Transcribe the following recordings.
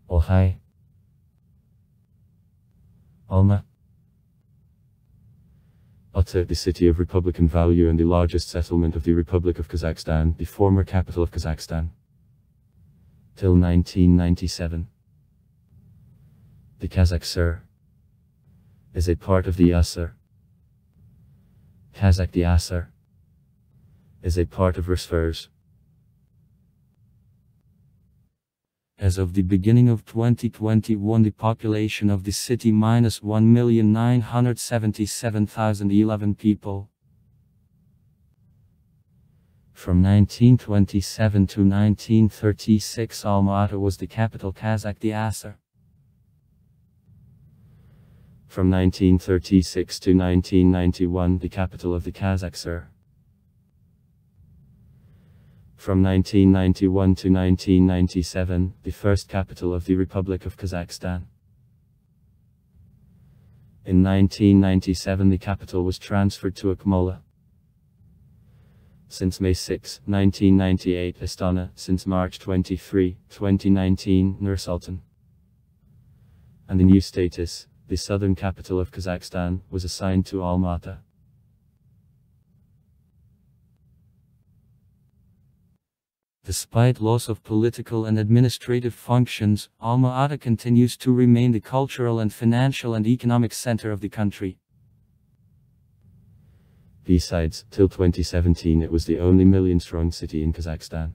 Ohai. Alma-Ata, the city of Republican value and the largest settlement of the Republic of Kazakhstan, the former capital of Kazakhstan. Till 1997. The Kazakh Sur is a part of the Asur. Kazakh the Asur is a part of Rusfurs. As of the beginning of 2021, the population of the city minus 1,977,011 people. From 1927 to 1936, Alma-Ata was the capital Kazakh the Asur. From 1936 to 1991, the capital of the Kazakh Sur. From 1991 to 1997, the first capital of the Republic of Kazakhstan. In 1997, the capital was transferred to Akmola. Since May 6, 1998, Astana. Since March 23, 2019, Nur-Sultan. And the new status, the southern capital of Kazakhstan, was assigned to Alma-Ata. Despite loss of political and administrative functions, Alma-Ata continues to remain the cultural and financial and economic center of the country. Besides, till 2017 it was the only million-strong city in Kazakhstan.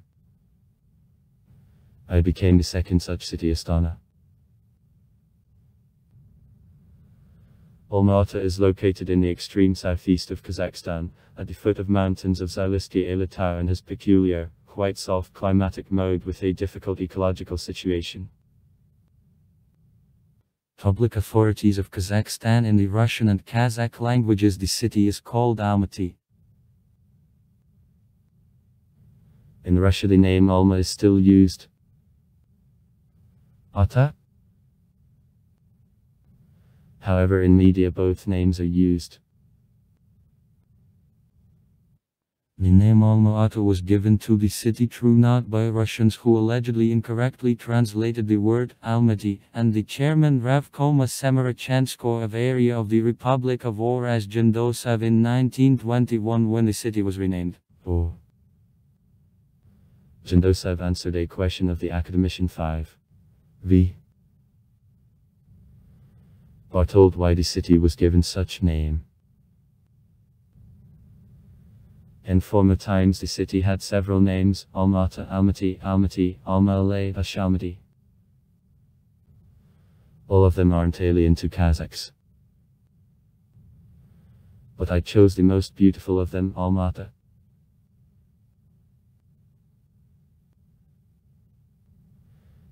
It became the second such city, Astana. Alma-Ata is located in the extreme southeast of Kazakhstan, at the foot of mountains of Zalisky Alatau, and has peculiar, quite soft climatic mode with a difficult ecological situation. Public authorities of Kazakhstan in the Russian and Kazakh languages. The city is called Almaty. In Russia the name Alma is still used. Ata. However, in media both names are used. The name Alma-Ata was given to the city true not by Russians who allegedly incorrectly translated the word Almaty, and the chairman Ravkoma Semirachensko of area of the Republic of Oraz Jandosev in 1921 when the city was renamed. Jandosev answered a question of the Academician 5. V. Bartold why the city was given such name. In former times the city had several names: Alma-Ata, Almaty, Almaty, Alma-Alay, Almaty. All of them aren't alien to Kazakhs. But I chose the most beautiful of them, Alma-Ata.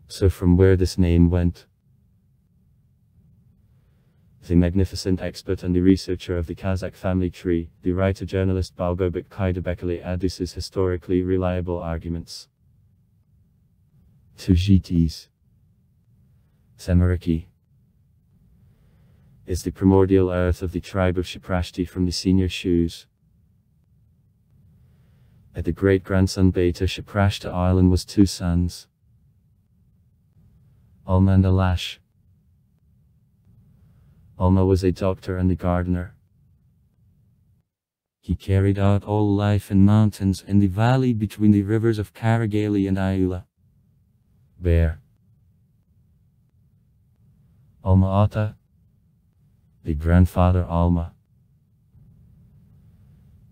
So from where this name went? The magnificent expert and the researcher of the Kazakh family tree, the writer-journalist Balgobek Kaidabekali adduces historically reliable arguments. Tujitis. Semiraki is the primordial earth of the tribe of Shaprashti from the senior shoes. At the great-grandson Beta Shaprashta Island was two sons, Alma and Alash. Alma was a doctor and a gardener. He carried out all life in mountains in the valley between the rivers of Karagali and Ayula. Bear. Alma-Ata. The grandfather Alma.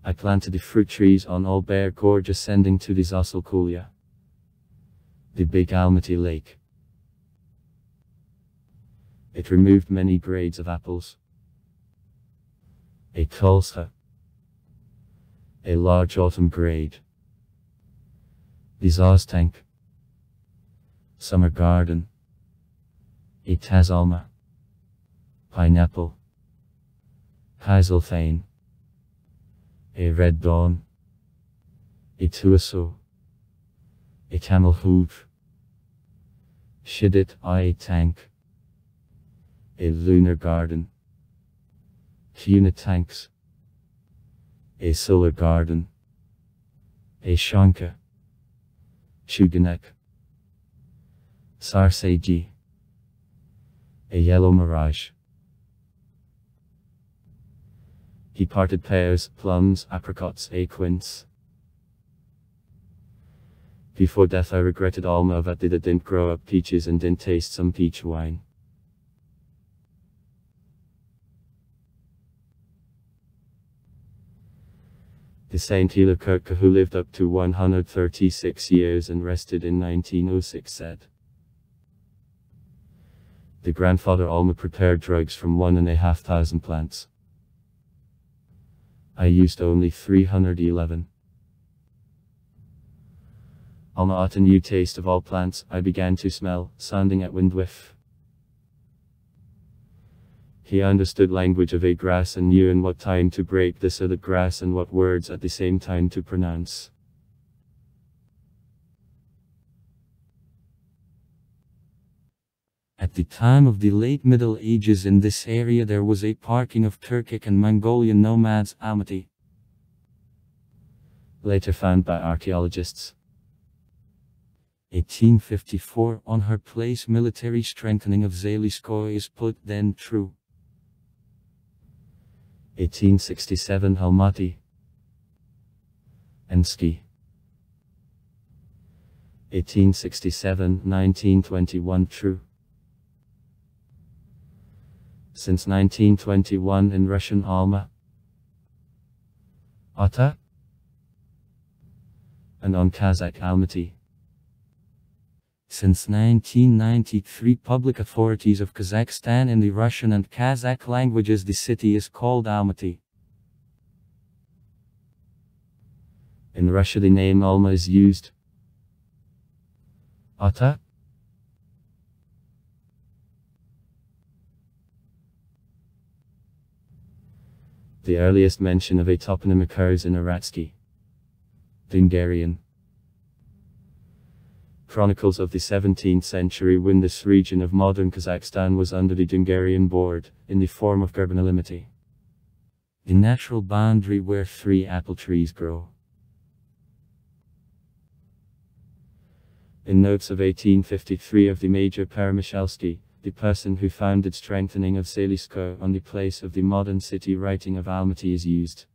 I planted the fruit trees on all Bear Gorge ascending to the Zasalkulia, the big Almaty lake. It removed many grades of apples. A Tulsa. A large autumn grade. The Zaztank. Summer garden. A Tazalma. Pineapple. Kaiselthane. A red dawn. A Tuaso. A camel hoof. Shidit I tank. A lunar garden. Tuna tanks. A solar garden. A Shanka. Shuganek. Sarseji. A yellow mirage. He parted pears, plums, apricots, quince. Before death I regretted Alma-Ata that didn't grow up peaches and didn't taste some peach wine. The Saint Hila Kirke, who lived up to 136 years and rested in 1906, said, "The grandfather Alma prepared drugs from 1,500 plants. I used only 311. Alma-Ata knew taste of all plants. I began to smell, sounding at wind whiff. He understood language of a grass and knew in what time to break this other grass and what words at the same time to pronounce." At the time of the late Middle Ages in this area there was a parking of Turkic and Mongolian nomads, Almaty, later found by archaeologists. 1854 On her place military strengthening of Zaliskoye is put then true. 1867 Almaty Enski 1867 1921 True. Since 1921 in Russian Alma-Ata and on Kazakh Almaty. Since 1993 public authorities of Kazakhstan in the Russian and Kazakh languages the city is called Almaty. In Russia the name Alma is used. Ata. The earliest mention of a toponym occurs in Aratsky, Hungarian chronicles of the 17th century when this region of modern Kazakhstan was under the Hungarian board, in the form of Gerbanality, the natural boundary where 3 apple trees grow. In notes of 1853 of the Major Peremyshelski, the person who founded strengthening of Zaliskoye on the place of the modern city writing of Almaty is used.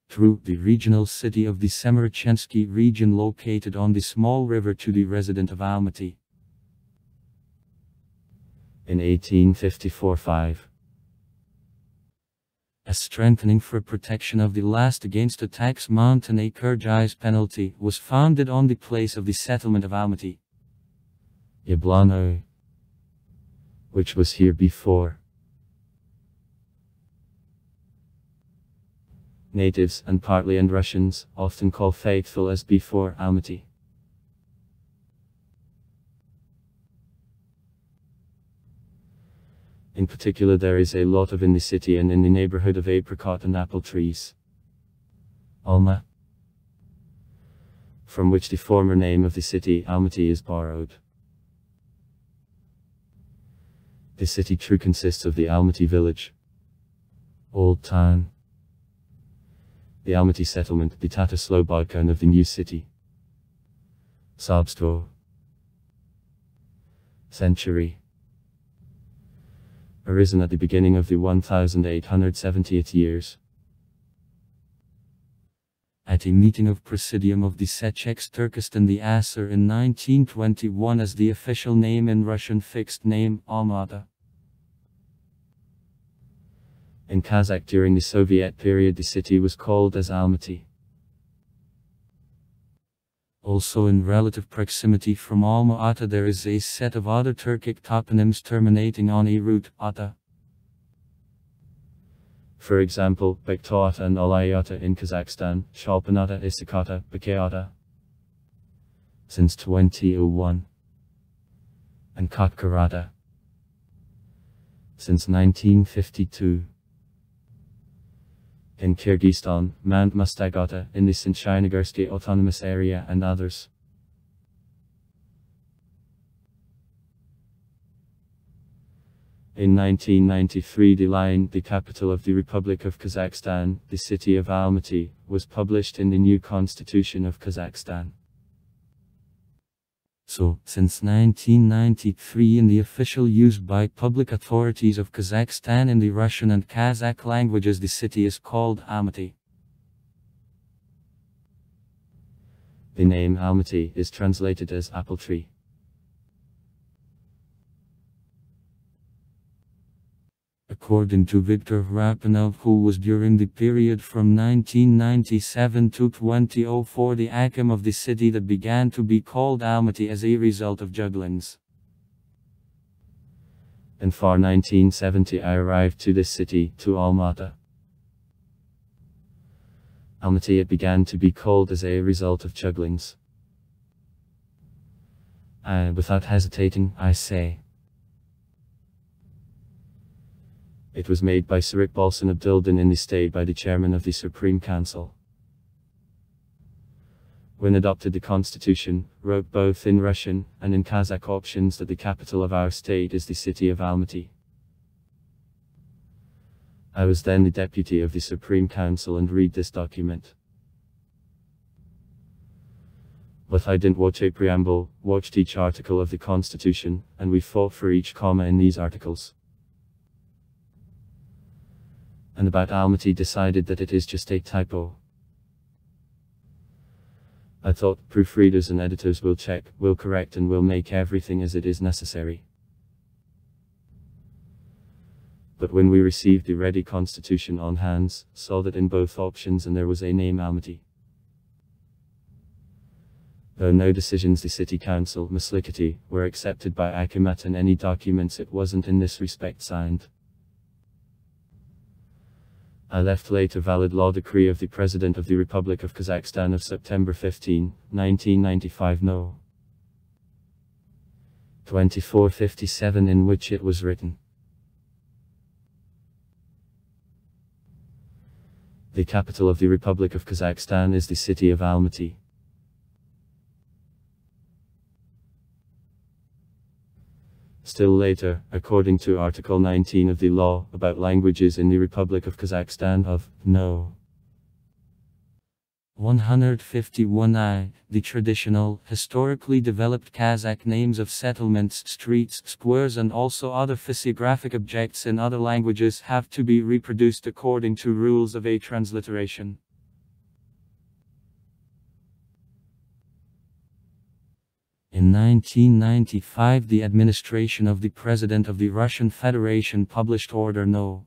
True, the regional city of the Semirechensky region located on the small river to the resident of Almaty. In 1854-5. A strengthening for protection of the last against attacks mountain a Kyrgyz penalty was founded on the place of the settlement of Almaty. Yablano, which was here before. Natives and partly and Russians often call faithful as before Almaty. In particular there is a lot of in the city and in the neighborhood of apricot and apple trees. Alma, from which the former name of the city Almaty is borrowed. The city true consists of the Almaty village, Old Town, the Almaty settlement, the Tata Slobodka, and of the new city, Sobsto, century, arisen at the beginning of the 1870th years. At a meeting of Presidium of the Secheks Turkestan the Asser in 1921 as the official name in Russian fixed name Alma-Ata. In Kazakh during the Soviet period the city was called as Almaty. Also in relative proximity from Alma-Ata there is a set of other Turkic toponyms terminating on a root, Ata. For example, Bektoata and Alay-Ata in Kazakhstan, Shalpanata, Isakata, Bakayata. Since 2001. And Kotkarata. Since 1952. In Kyrgyzstan, Mount Mustagata in the Sinchaynagursky Autonomous Area and others. In 1993 the line, the capital of the Republic of Kazakhstan, the city of Almaty, was published in the new Constitution of Kazakhstan. So, since 1993 in the official use by public authorities of Kazakhstan in the Russian and Kazakh languages, the city is called Almaty. The name Almaty is translated as apple tree. According to Viktor Rapanov, who was during the period from 1997 to 2004 the Akim of the city that began to be called Almaty as a result of jugglings. And for 1970 I arrived to this city, to Alma-Ata. Almaty it began to be called as a result of jugglings. Without hesitating, I say. It was made by Sirik Bolson Abduldin in the state by the chairman of the Supreme Council. When adopted the constitution, wrote both in Russian and in Kazakh options that the capital of our state is the city of Almaty. I was then the deputy of the Supreme Council and read this document. But I didn't watch a preamble, watched each article of the constitution, and we fought for each comma in these articles. And about Almaty decided that it is just a typo. I thought proofreaders and editors will check, will correct and will make everything as it is necessary. But when we received the ready constitution on hands, saw that in both options and there was a name Almaty. Though no decisions the city council, Maslikati, were accepted by Akimat and any documents it wasn't in this respect signed. I left later valid law decree of the President of the Republic of Kazakhstan of September 15, 1995 No. 2457 in which it was written. The capital of the Republic of Kazakhstan is the city of Almaty. Still later, according to Article 19 of the law about languages in the Republic of Kazakhstan of No. 151I, the traditional, historically developed Kazakh names of settlements, streets, squares and also other physiographic objects in other languages have to be reproduced according to rules of a transliteration. In 1995 the administration of the President of the Russian Federation published Order No.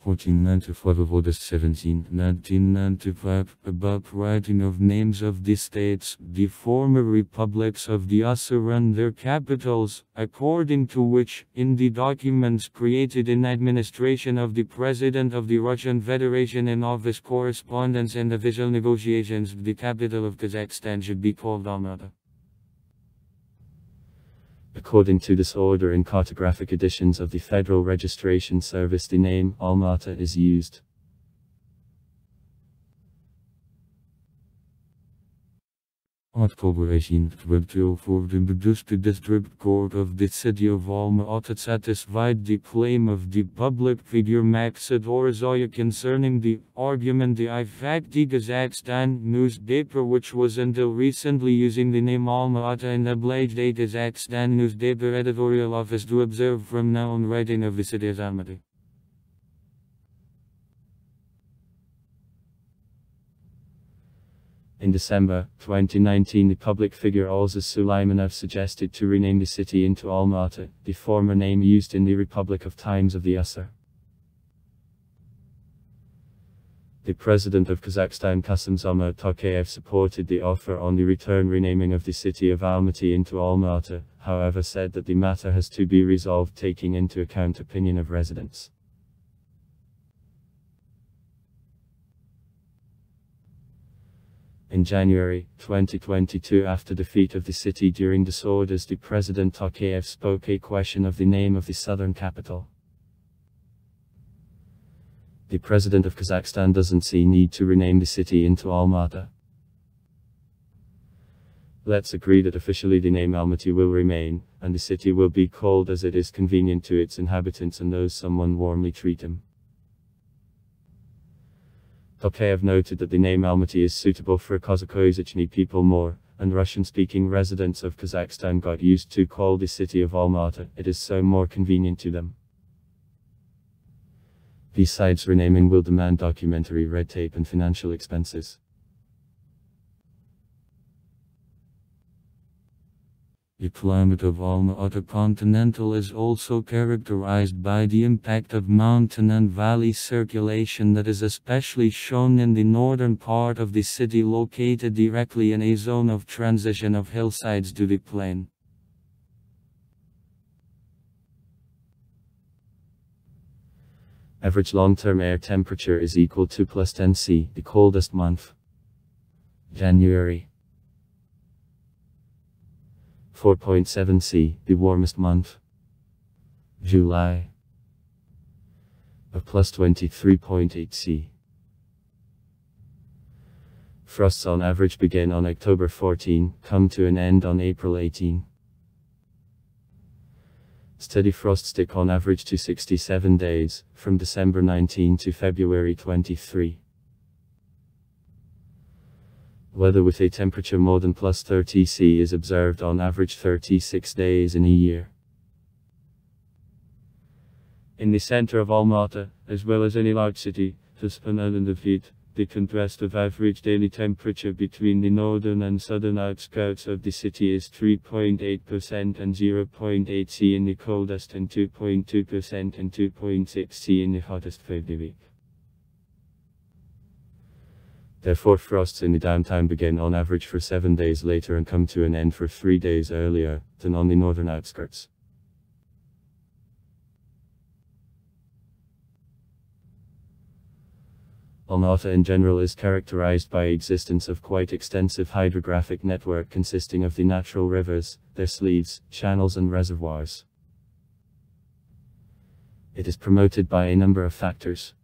1495 of August 17, 1995, about writing of names of the states, the former republics of the USSR and their capitals, according to which, in the documents created in administration of the President of the Russian Federation in office correspondence and official negotiations, the capital of Kazakhstan should be called Alma-Ata. According to this order in cartographic editions of the Federal Registration Service the name Alma-Ata is used. October 18, 2004 the District Court of the City of Alma-Ata satisfied the claim of the public figure Maksud Orzoya concerning the argument the Ifakti Kazakhstan newspaper which was until recently using the name Alma-Ata and obliged a Kazakhstan newspaper editorial office to observe from now on writing of the city as Almaty. In December 2019 the public figure Olza Sulaimanov suggested to rename the city into Alma-Ata, the former name used in the Republic of Times of the USSR. The President of Kazakhstan Kassym-Jomart Tokayev supported the offer on the return renaming of the city of Almaty into Alma-Ata, however said that the matter has to be resolved taking into account opinion of residents. In January 2022 after defeat of the city during disorders the President Tokayev spoke a question of the name of the southern capital. The President of Kazakhstan doesn't see need to rename the city into Alma-Ata. Let's agree that officially the name Almaty will remain, and the city will be called as it is convenient to its inhabitants and those someone warmly treat him. Tokayev noted that the name Almaty is suitable for Kazakh people more, and Russian-speaking residents of Kazakhstan got used to call the city of Alma-Ata. It is so more convenient to them. Besides, renaming will demand documentary red tape and financial expenses. The climate of Alma-Ata continental is also characterized by the impact of mountain and valley circulation that is especially shown in the northern part of the city, located directly in a zone of transition of hillsides to the plain. Average long-term air temperature is equal to +10 C, the coldest month. January. 4.7 C, the warmest month. July. Of +23.8 C. Frosts on average begin on October 14, come to an end on April 18. Steady frosts stick on average to 67 days, from December 19 to February 23. Weather with a temperature more than +30 C is observed on average 36 days in a year. In the center of Alma-Ata, as well as any large city, has an island of heat. The contrast of average daily temperature between the northern and southern outskirts of the city is 3.8% and 0.8 C in the coldest and 2.2% and 2.6 C in the hottest part of the week. Therefore, frosts in the downtown begin on average for 7 days later and come to an end for 3 days earlier than on the northern outskirts. Alma-Ata in general is characterized by existence of quite extensive hydrographic network consisting of the natural rivers, their sleeves, channels and reservoirs. It is promoted by a number of factors.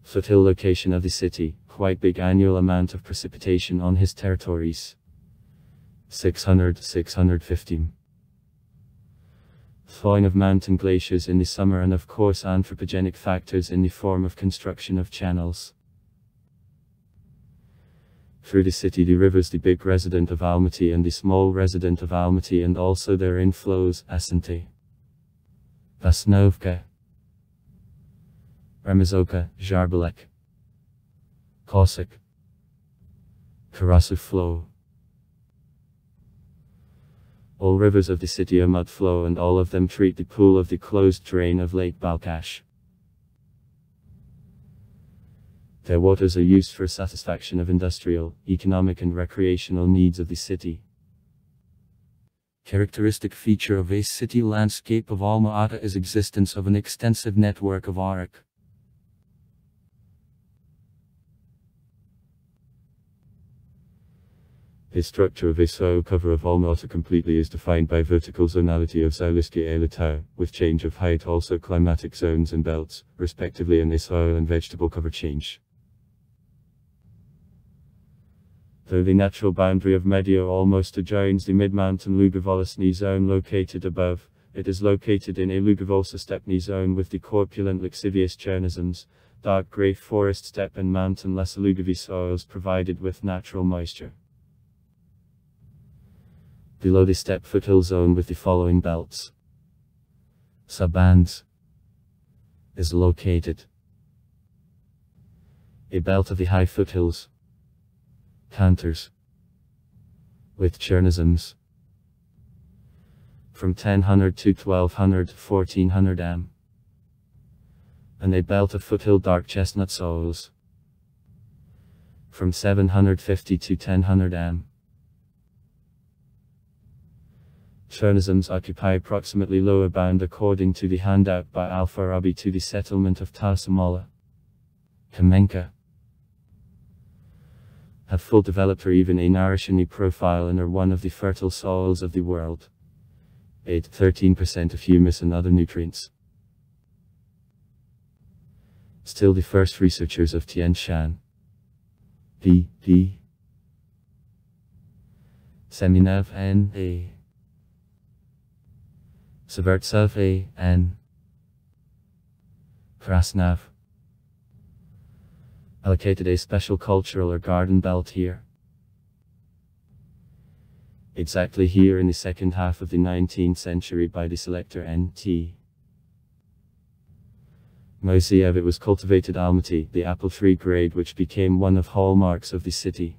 Fertile location of the city, quite big annual amount of precipitation on his territories. 650. Thawing of mountain glaciers in the summer, and of course anthropogenic factors in the form of construction of channels. Through the city, the rivers, the big resident of Almaty and the small resident of Almaty, and also their inflows, Asante, Vasnovka, Ramazoka, Zharbelek, Cossack, Karasu flow. All rivers of the city are mud flow, and all of them treat the pool of the closed drain of Lake Balkhash. Their waters are used for satisfaction of industrial, economic and recreational needs of the city. Characteristic feature of a city landscape of Alma-Ata is existence of an extensive network of arc. The structure of a soil cover of Alma-Ata completely is defined by vertical zonality of Zauliski Elitau, with change of height, also climatic zones and belts, respectively, and a soil and vegetable cover change. Though the natural boundary of Medio almost adjoins the mid-mountain Lugovolosny zone located above, it is located in a Lugovolsa-Stepny zone with the corpulent lixivious Chernisms, dark grey forest steppe and mountain Lesalugovi soils provided with natural moisture. Below the steppe foothill zone with the following belts, subbands, is located. A belt of the high foothills, cantors, with Chernisms, from 1000 to 1200 to 1400 am, and a belt of foothill dark chestnut soils, from 750 to 1000 am. Chernisms occupy approximately lower bound according to the handout by Al-Farabi to the settlement of Tausamola, Kamenka, have full developed or even a Narashini profile and are one of the fertile soils of the world. 13% of humus and other nutrients. Still the first researchers of Tian Shan, P. Seminav N.A. Savartsev A.N. Krasnav allocated a special cultural or garden belt here. Exactly here in the second half of the 19th century by the selector N.T. Moiseev it was cultivated Almaty, the apple tree grade which became one of hallmarks of the city.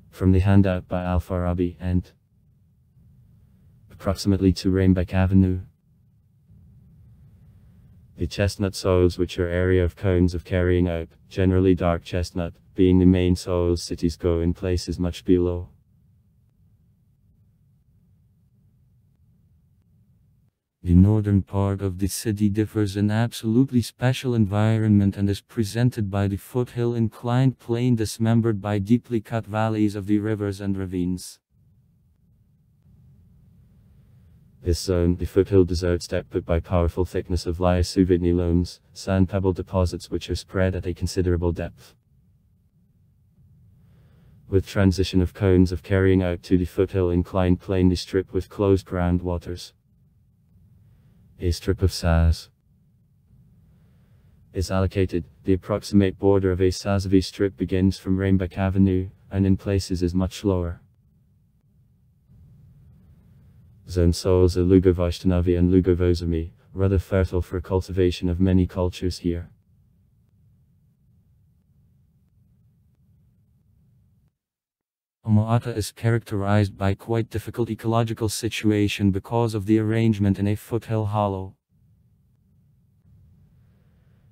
From the handout by Al-Farabi and approximately to Rainbeck Avenue. The chestnut soils which are area of cones of carrying out, generally dark chestnut, being the main soils cities go in places much below. The northern part of the city differs in absolutely special environment and is presented by the foothill inclined plane dismembered by deeply cut valleys of the rivers and ravines. This zone, the foothill desert steppe put by powerful thickness of liassuvitny loams, sand pebble deposits which are spread at a considerable depth. With transition of cones of carrying out to the foothill inclined plane the strip with closed groundwaters. A strip of SAS is allocated. The approximate border of a Sazavi strip begins from Rainbeck Avenue, and in places is much lower. Zone soils are Lugovoshtanovi and Lugovozami, rather fertile for cultivation of many cultures here. Alma-Ata is characterized by quite difficult ecological situation because of the arrangement in a foothill hollow.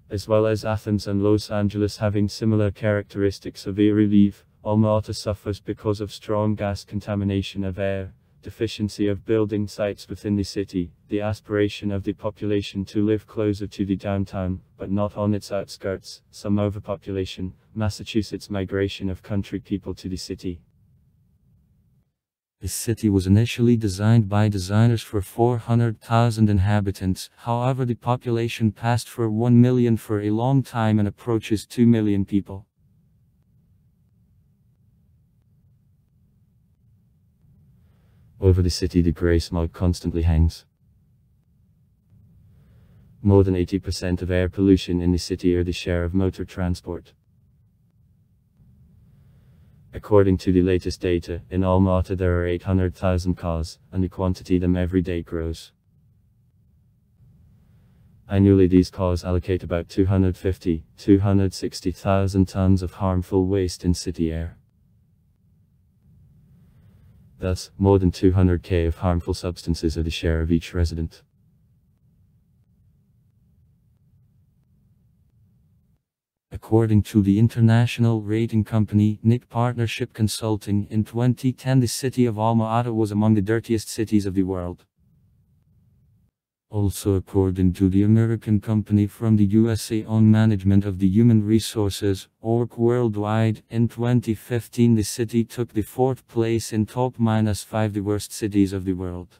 As well as Athens and Los Angeles having similar characteristics of air relief, Alma-Ata suffers because of strong gas contamination of air, deficiency of building sites within the city, the aspiration of the population to live closer to the downtown, but not on its outskirts, some overpopulation, Massachusetts migration of country people to the city. The city was initially designed by designers for 400,000 inhabitants, however the population passed for 1 million for a long time and approaches 2 million people. Over the city the grey smog constantly hangs. More than 80% of air pollution in the city are the share of motor transport. According to the latest data, in Alma-Ata there are 800,000 cars, and the quantity them every day grows. Annually these cars allocate about 250,000–260,000 tons of harmful waste in city air. Thus, more than 200 kg of harmful substances are the share of each resident. According to the international rating company NIC Partnership Consulting, in 2010 the city of Alma-Ata was among the dirtiest cities of the world. Also according to the American company from the USA on Management of the Human Resources, ORC Worldwide, in 2015 the city took the 4th place in top -5 the worst cities of the world.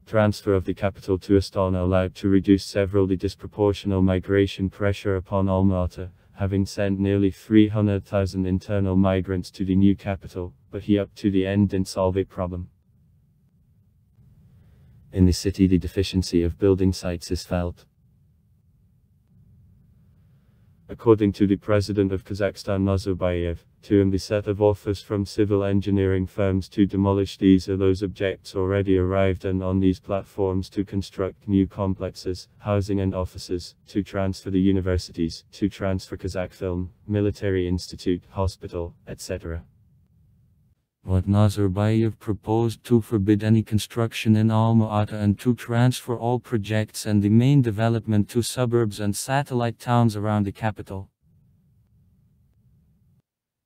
Transfer of the capital to Astana allowed to reduce several the disproportional migration pressure upon Alma-Ata, having sent nearly 300,000 internal migrants to the new capital, but he up to the end didn't solve a problem. In the city the deficiency of building sites is felt. According to the president of Kazakhstan Nazarbayev, to him the set of offers from civil engineering firms to demolish these are those objects already arrived and on these platforms to construct new complexes, housing and offices, to transfer the universities, to transfer Kazakhfilm, military institute, hospital, etc. But Nazarbayev proposed to forbid any construction in Alma-Ata and to transfer all projects and the main development to suburbs and satellite towns around the capital.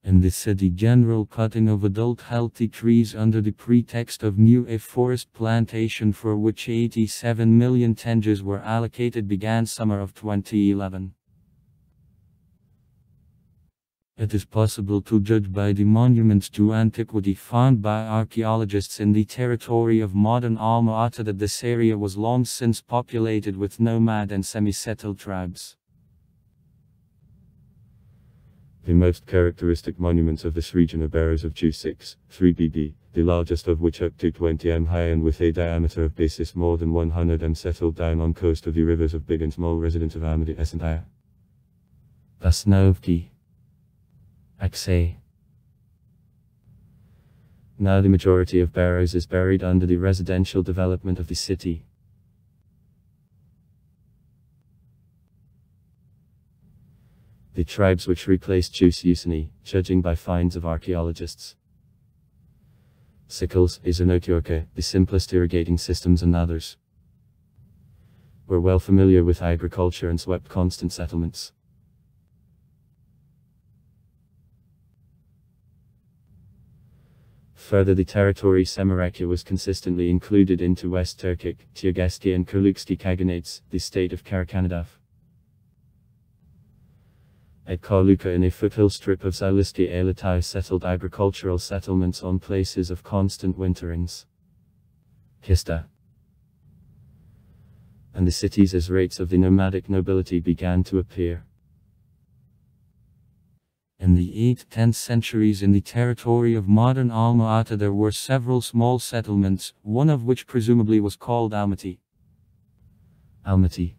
In the city general cutting of adult healthy trees under the pretext of new a forest plantation for which 87 million tenges were allocated began summer of 2011. It is possible to judge by the monuments to antiquity found by archaeologists in the territory of modern Alma-Ata that this area was long since populated with nomad and semi-settled tribes. The most characteristic monuments of this region are bearers of Jew 6, 3 BB, the largest of which up to 20 m high and with a diameter of basis more than 100 m, settled down on coast of the rivers of Big and Small, residents of Alma-Ata and Aya. Basnovki. Aksay. Now the majority of barrows is buried under the residential development of the city. The tribes which replaced Chus-Usini, judging by finds of archaeologists. Sickles, Izanotyorka, the simplest irrigating systems and others, were well familiar with agriculture and swept constant settlements. Further, the territory Semerekia was consistently included into West Turkic, Tiogeski and Kurluksky Kaganates, the state of Karakanadav. At Karluka, in a foothill strip of Zalisky Elatau, settled agricultural settlements on places of constant winterings. Kista. And the cities as rates of the nomadic nobility began to appear. In the 8th-10th centuries in the territory of modern Alma-Ata there were several small settlements, one of which presumably was called Almaty. And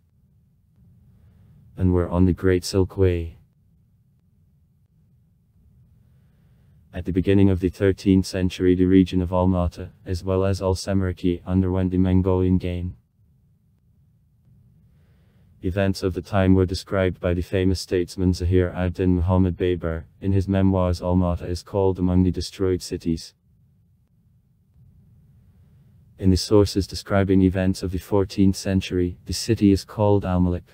were on the Great Silkway. At the beginning of the 13th century the region of Alma-Ata, as well as all Semereki, underwent the Mongolian gain. Events of the time were described by the famous statesman Zahir ad-Din Muhammad Babur. In his memoirs, Alma-Ata is called among the destroyed cities. In the sources describing events of the 14th century, the city is called Almalik.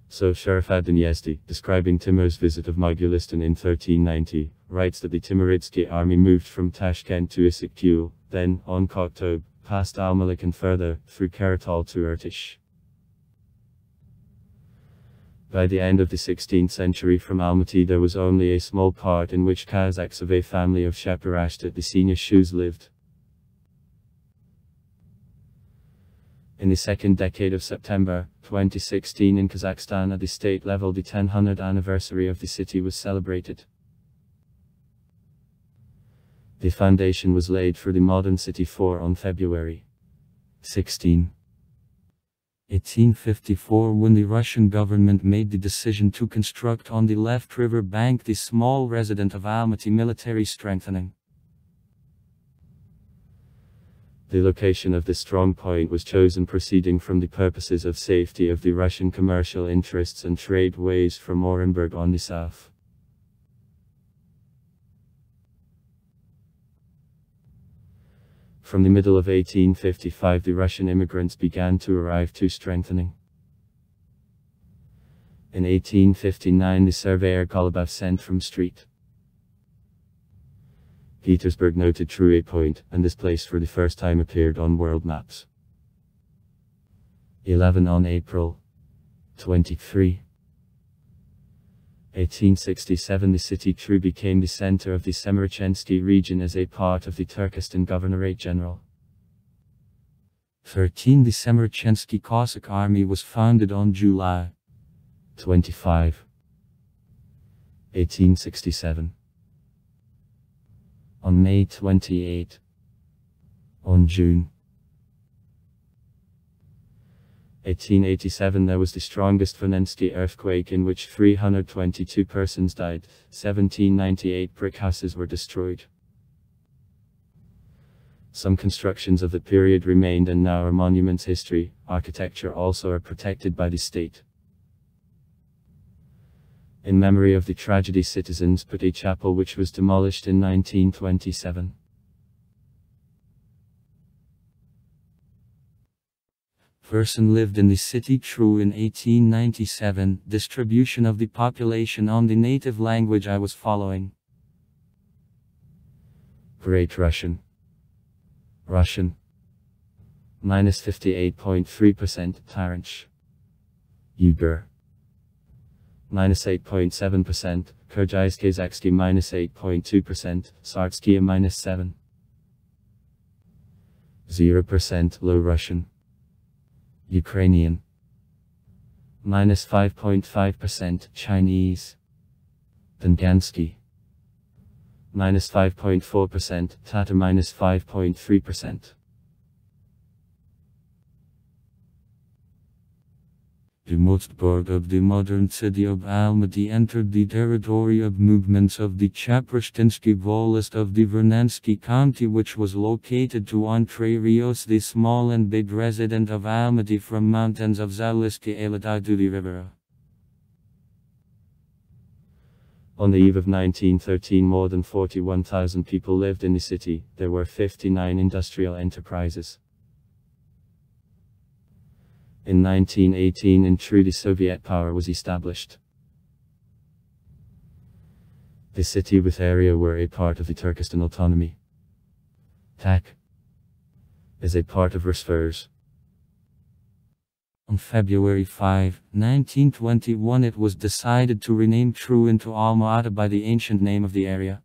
So Sharif ad-Din Yazdi, describing Timur's visit of Mogulistan in 1390, writes that the Timuridsky army moved from Tashkent to Issyk-Kul, then, on Koktub, past Almalik and further, through Karatal to Irtish. By the end of the 16th century from Almaty there was only a small part in which Kazakhs of a family of Shaparashtat the senior Shus lived. In the second decade of September 2016 in Kazakhstan at the state level the 1000th anniversary of the city was celebrated. The foundation was laid for the modern city on February 16, 1854 when the Russian government made the decision to construct on the left river bank the small residence of Almaty military strengthening. The location of this strong point was chosen proceeding from the purposes of safety of the Russian commercial interests and trade ways from Orenburg on the south. From the middle of 1855 the Russian immigrants began to arrive to strengthening. In 1859 the surveyor Golubov sent from St. Petersburg noted True Point, and this place for the first time appeared on world maps. 11 on April 23. 1867 the city True became the center of the Semerechensky region as a part of the Turkestan Governorate General. 13 The Semerechensky Cossack Army was founded on July 25, 1867. On May 28. On June 1887 there was the strongest Vonensky earthquake in which 322 persons died, 1798 brick houses were destroyed. Some constructions of the period remained and now are monuments. History, architecture also are protected by the state. In memory of the tragedy citizens put a chapel which was demolished in 1927. Person lived in the city True in 1897. Distribution of the population on the native language I was following. Great Russian. Russian. Minus 58.3%. Taranch. Uyghur. Minus 8.7%. Kyrgyz-Kazakhsky minus 8.2%. Sartskia minus 7. 0%. Low Russian. Ukrainian. Minus 5.5%. Chinese. Dongansky. minus 5.4%, Tata minus 5.3%. The most part of the modern city of Almaty entered the territory of movements of the Chaprashtinsky Volist of the Vernansky County, which was located to Entre Rios, the small and big resident of Almaty, from mountains of Zalisky Almaty to the river. On the eve of 1913, more than 41,000 people lived in the city. There were 59 industrial enterprises. In 1918, in truly Soviet power was established. The city with area were a part of the Turkestan autonomy. TAK is a part of Rusfers. On February 5, 1921, it was decided to rename Tru into Alma-Ata by the ancient name of the area.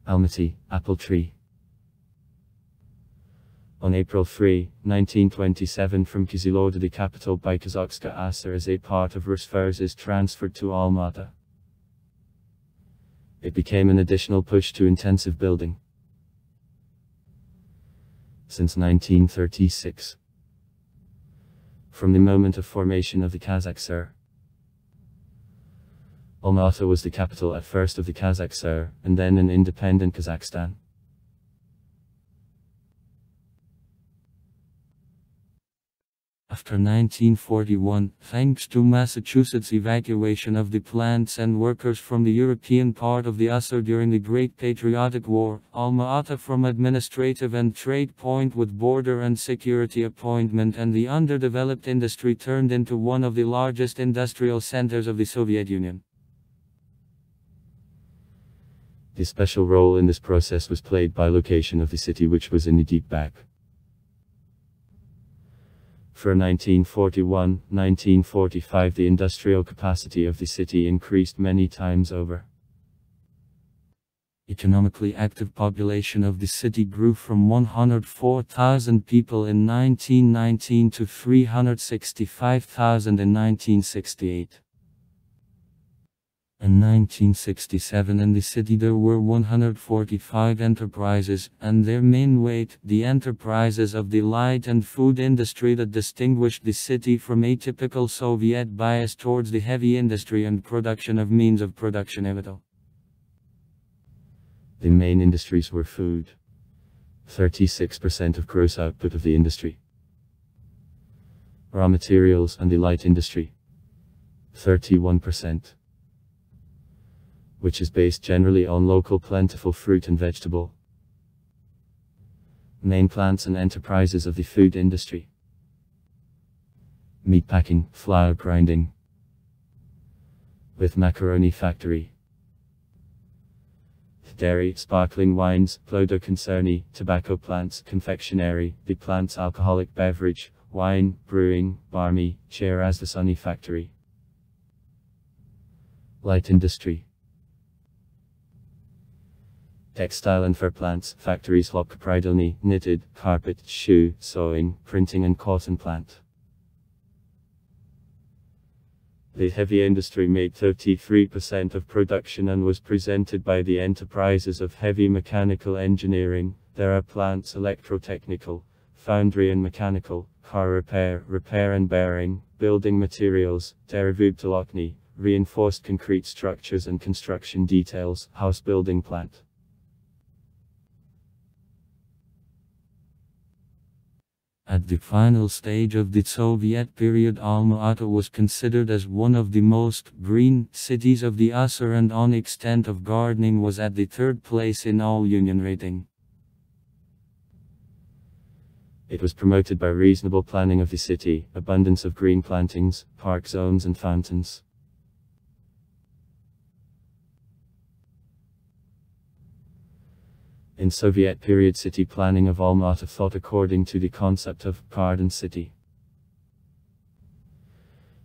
Almaty, apple tree. On April 3, 1927, from Kyzyloda, the capital by Kazakhstan, Asar as a part of Rusfers is transferred to Alma-Ata. It became an additional push to intensive building. Since 1936. From the moment of formation of the Kazakh Sur, Alma-Ata was the capital at first of the Kazakh Sur, and then an independent Kazakhstan. After 1941, thanks to Massachusetts' evacuation of the plants and workers from the European part of the USSR during the Great Patriotic War, Alma-Ata, from administrative and trade point with border and security appointment and the underdeveloped industry, turned into one of the largest industrial centers of the Soviet Union. The special role in this process was played by location of the city, which was in the deep back. For 1941-1945, the industrial capacity of the city increased many times over. Economically active population of the city grew from 104,000 people in 1919 to 365,000 in 1968. In 1967, in the city there were 145 enterprises, and their main weight, the enterprises of the light and food industry, that distinguished the city from a typical Soviet bias towards the heavy industry and production of means of production. The main industries were food, 36% of gross output of the industry, raw materials and the light industry, 31%. Which is based generally on local plentiful fruit and vegetable. Main plants and enterprises of the food industry: meat packing, flour grinding, with macaroni factory, dairy, sparkling wines, plodo concerny, tobacco plants, confectionery, the plants alcoholic beverage, wine, brewing, barmy, Cherazvasani factory. Light industry: textile and fur plants, factories Hlokkopridalny, knitted, carpet, shoe, sewing, printing and cotton plant. The heavy industry made 33% of production and was presented by the enterprises of heavy mechanical engineering. There are plants electrotechnical, foundry and mechanical, car repair, repair and bearing, building materials, derivubtalokny, reinforced concrete structures and construction details, house building plant. At the final stage of the Soviet period, Alma-Ata was considered as one of the most green cities of the USSR, and on extent of gardening was at the third place in all Union rating. It was promoted by reasonable planning of the city, abundance of green plantings, park zones and fountains. In Soviet period city planning of Alma-Ata thought according to the concept of garden city.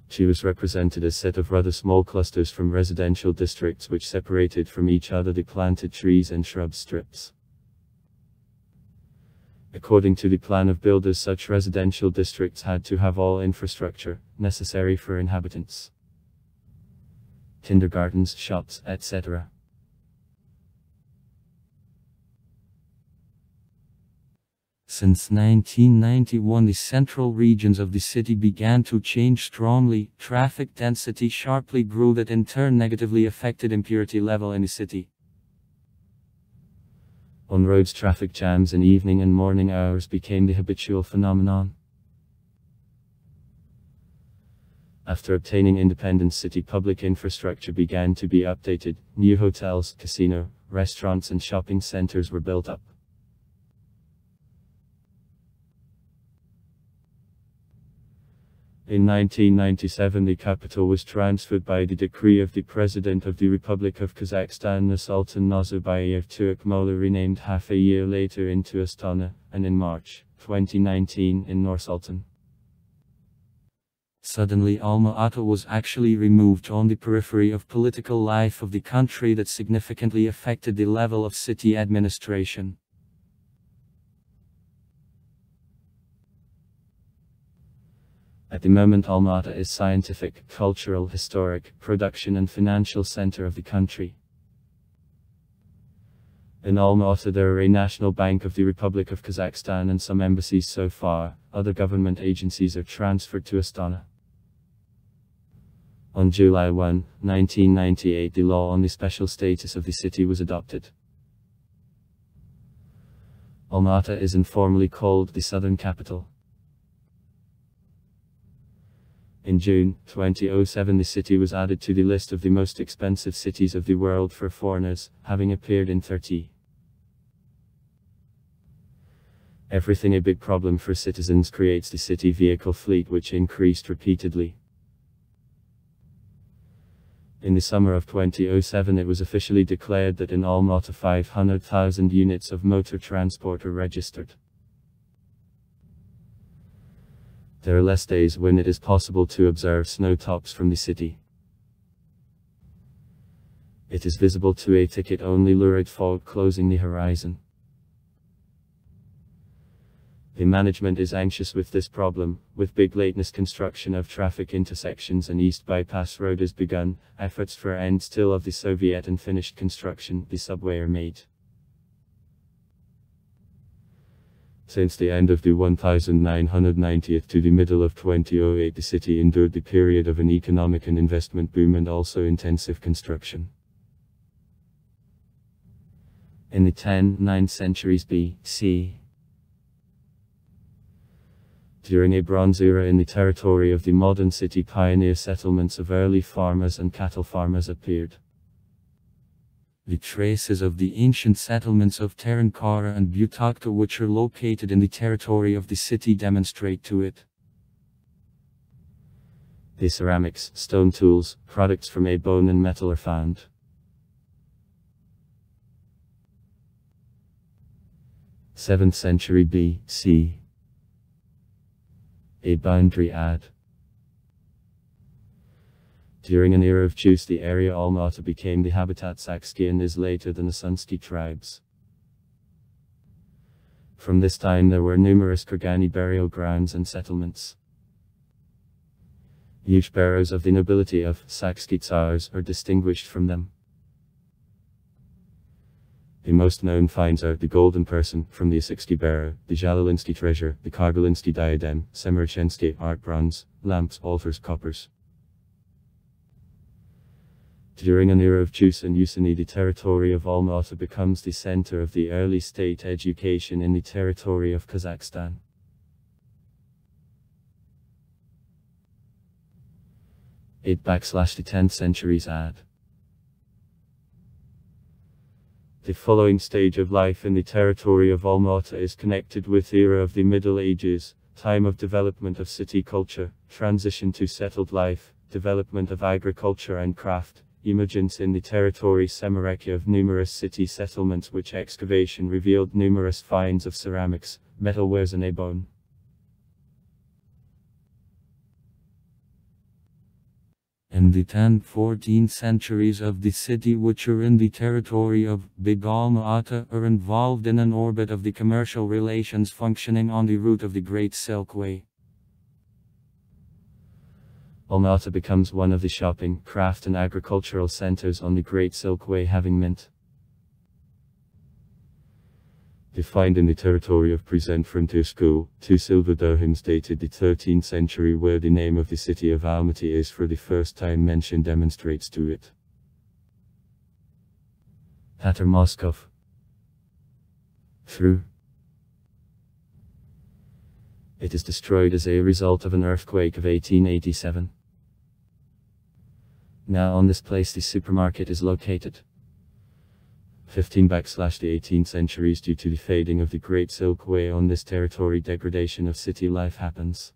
She was represented as set of rather small clusters from residential districts which separated from each other the planted trees and shrub strips. According to the plan of builders, such residential districts had to have all infrastructure necessary for inhabitants: kindergartens, shops, etc. Since 1991, the central regions of the city began to change strongly. Traffic density sharply grew, that in turn negatively affected impurity level in the city. On roads, traffic jams in evening and morning hours became the habitual phenomenon. After obtaining independence, city public infrastructure began to be updated. New hotels, casino, restaurants and shopping centers were built up. In 1997, the capital was transferred by the decree of the President of the Republic of Kazakhstan, Nursultan Nazarbayev, to Akmola, renamed half a year later into Astana, and in March 2019 in Nur-Sultan. Suddenly, Alma-Ata was actually removed on the periphery of political life of the country. That significantly affected the level of city administration. At the moment, Alma-Ata is scientific, cultural, historic, production and financial center of the country. In Alma-Ata there are a National Bank of the Republic of Kazakhstan and some embassies. So far, other government agencies are transferred to Astana. On July 1, 1998, the law on the special status of the city was adopted. Alma-Ata is informally called the Southern Capital. In June 2007, the city was added to the list of the most expensive cities of the world for foreigners, having appeared in 30. Everything a big problem for citizens creates the city vehicle fleet, which increased repeatedly. In the summer of 2007, it was officially declared that in Alma-Ata 500,000 units of motor transport are registered. There are less days when it is possible to observe snow tops from the city. It is visible to a ticket-only lurid fog closing the horizon. The management is anxious with this problem. With big lateness, construction of traffic intersections and East Bypass Road is begun. Efforts for end still of the Soviet and finished construction, the subway, are made. Since the end of the 1990s to the middle of 2008, the city endured the period of an economic and investment boom and also intensive construction. In the 10-9 centuries BC, during a Bronze Era in the territory of the modern city, pioneer settlements of early farmers and cattle farmers appeared. The traces of the ancient settlements of Terankara and Butakhta, which are located in the territory of the city, demonstrate to it. The ceramics, stone tools, products from a bone and metal are found. Seventh century BC. A boundary ad. During an era of juice, the area Alma-Ata became the habitat Saksky and is later than the Sunsky tribes. From this time there were numerous Kurgani burial grounds and settlements. Huge barrows of the nobility of Saksky Tsars are distinguished from them. The most known finds are the Golden Person from the Asiksky Barrow, the Zhalilinsky treasure, the Kargalinsky diadem, Semirchensky art bronze, lamps, altars, coppers. During an era of juice and Yusani, the territory of Alma-Ata becomes the center of the early state education in the territory of Kazakhstan. 8 / the 10th centuries ad. The following stage of life in the territory of Alma-Ata is connected with the era of the Middle Ages, time of development of city culture, transition to settled life, development of agriculture and craft, emergence in the territory Semirechia of numerous city settlements, which excavation revealed numerous finds of ceramics, metalwares and a bone. In the 10th-14th centuries of the city, which are in the territory of Big Alma-Ata, are involved in an orbit of the commercial relations functioning on the route of the Great Silk Way. Alma-Ata becomes one of the shopping, craft and agricultural centers on the Great Silk Way, having mint. Defined in the territory of present frontier school, 2 silver dirhams dated the 13th century where the name of the city of Almaty is for the first time mentioned demonstrates to it. Tatar Moskov. Through. It is destroyed as a result of an earthquake of 1887. Now on this place the supermarket is located. 15 / the 18th centuries. Due to the fading of the Great Silk Way on this territory, degradation of city life happens.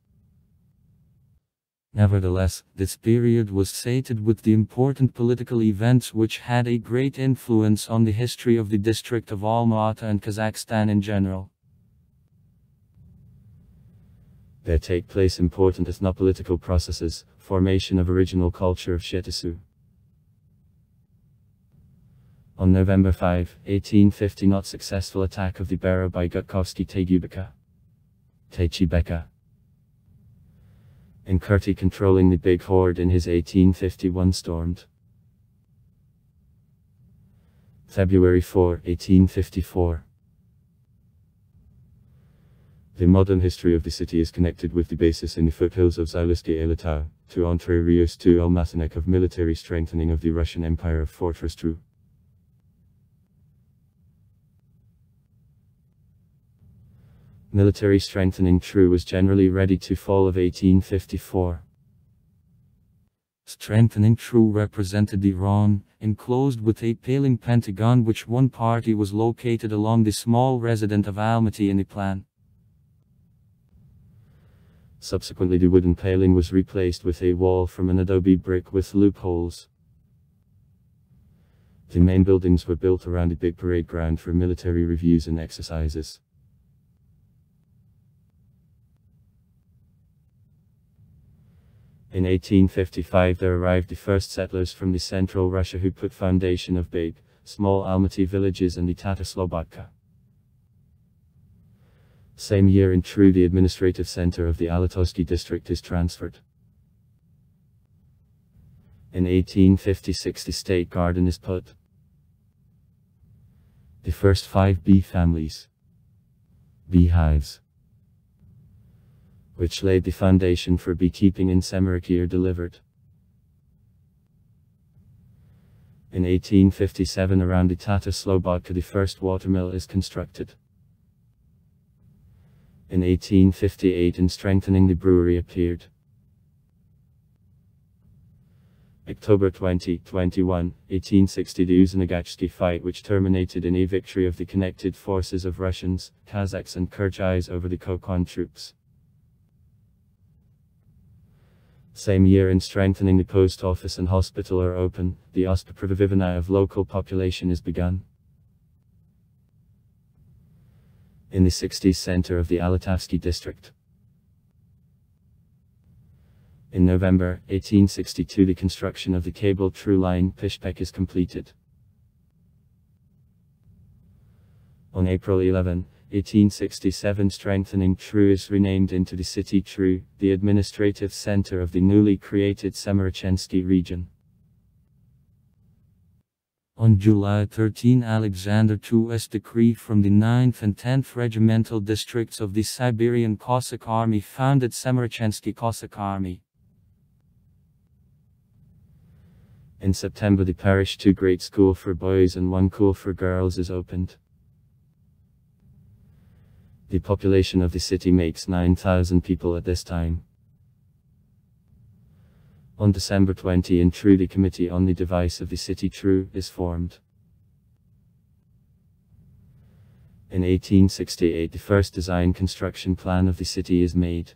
Nevertheless, this period was sated with the important political events which had a great influence on the history of the district of Alma-Ata and Kazakhstan in general. There take place important ethnopolitical processes, formation of original culture of Shetisu. On November 5, 1850, not successful attack of the Bera by Gutkovsky Tejibeka. In Kurti controlling the big horde in his 1851 stormed. February 4, 1854. The modern history of the city is connected with the basis in the foothills of Zalesky Elatau, to Entre Rios to Almaty of military strengthening of the Russian Empire of Fortress Tru. Military strengthening Tru was generally ready to fall of 1854. Strengthening Tru represented Iran, enclosed with a paling pentagon which one party was located along the small residence of Almaty in the plan. Subsequently the wooden paling was replaced with a wall from an adobe brick with loopholes. The main buildings were built around a big parade ground for military reviews and exercises. In 1855 there arrived the first settlers from the central Russia who put foundation of big, small Almaty villages and the Tatar Slobodka. Same year in Tru the administrative center of the Alatovsky district is transferred. In 1856 the state garden is put. The first 5 bee families, beehives, which laid the foundation for beekeeping in Semiraki are delivered. In 1857 around the Tatar Slobodka the first watermill is constructed. In 1858 in strengthening the brewery appeared. October 20, 21, 1860 the Uzanagatsky fight which terminated in a victory of the connected forces of Russians, Kazakhs and Kyrgyz over the Kokon troops. Same year in strengthening the post office and hospital are open, the Ospoprovivivana of local population is begun. In the 60s center of the Alatovsky district. In November 1862 the construction of the cable Tru line Pishpek is completed. On April 11, 1867 strengthening Tru is renamed into the city Tru, the administrative center of the newly created Semirachensky region. On July 13 Alexander II's decree from the 9th and 10th regimental districts of the Siberian Cossack Army founded Semirachensky Cossack Army. In September the parish 2 grade school for boys and 1 school for girls is opened. The population of the city makes 9,000 people at this time. On December 20 in Tru the committee on the device of the city Tru is formed. In 1868 the first design construction plan of the city is made.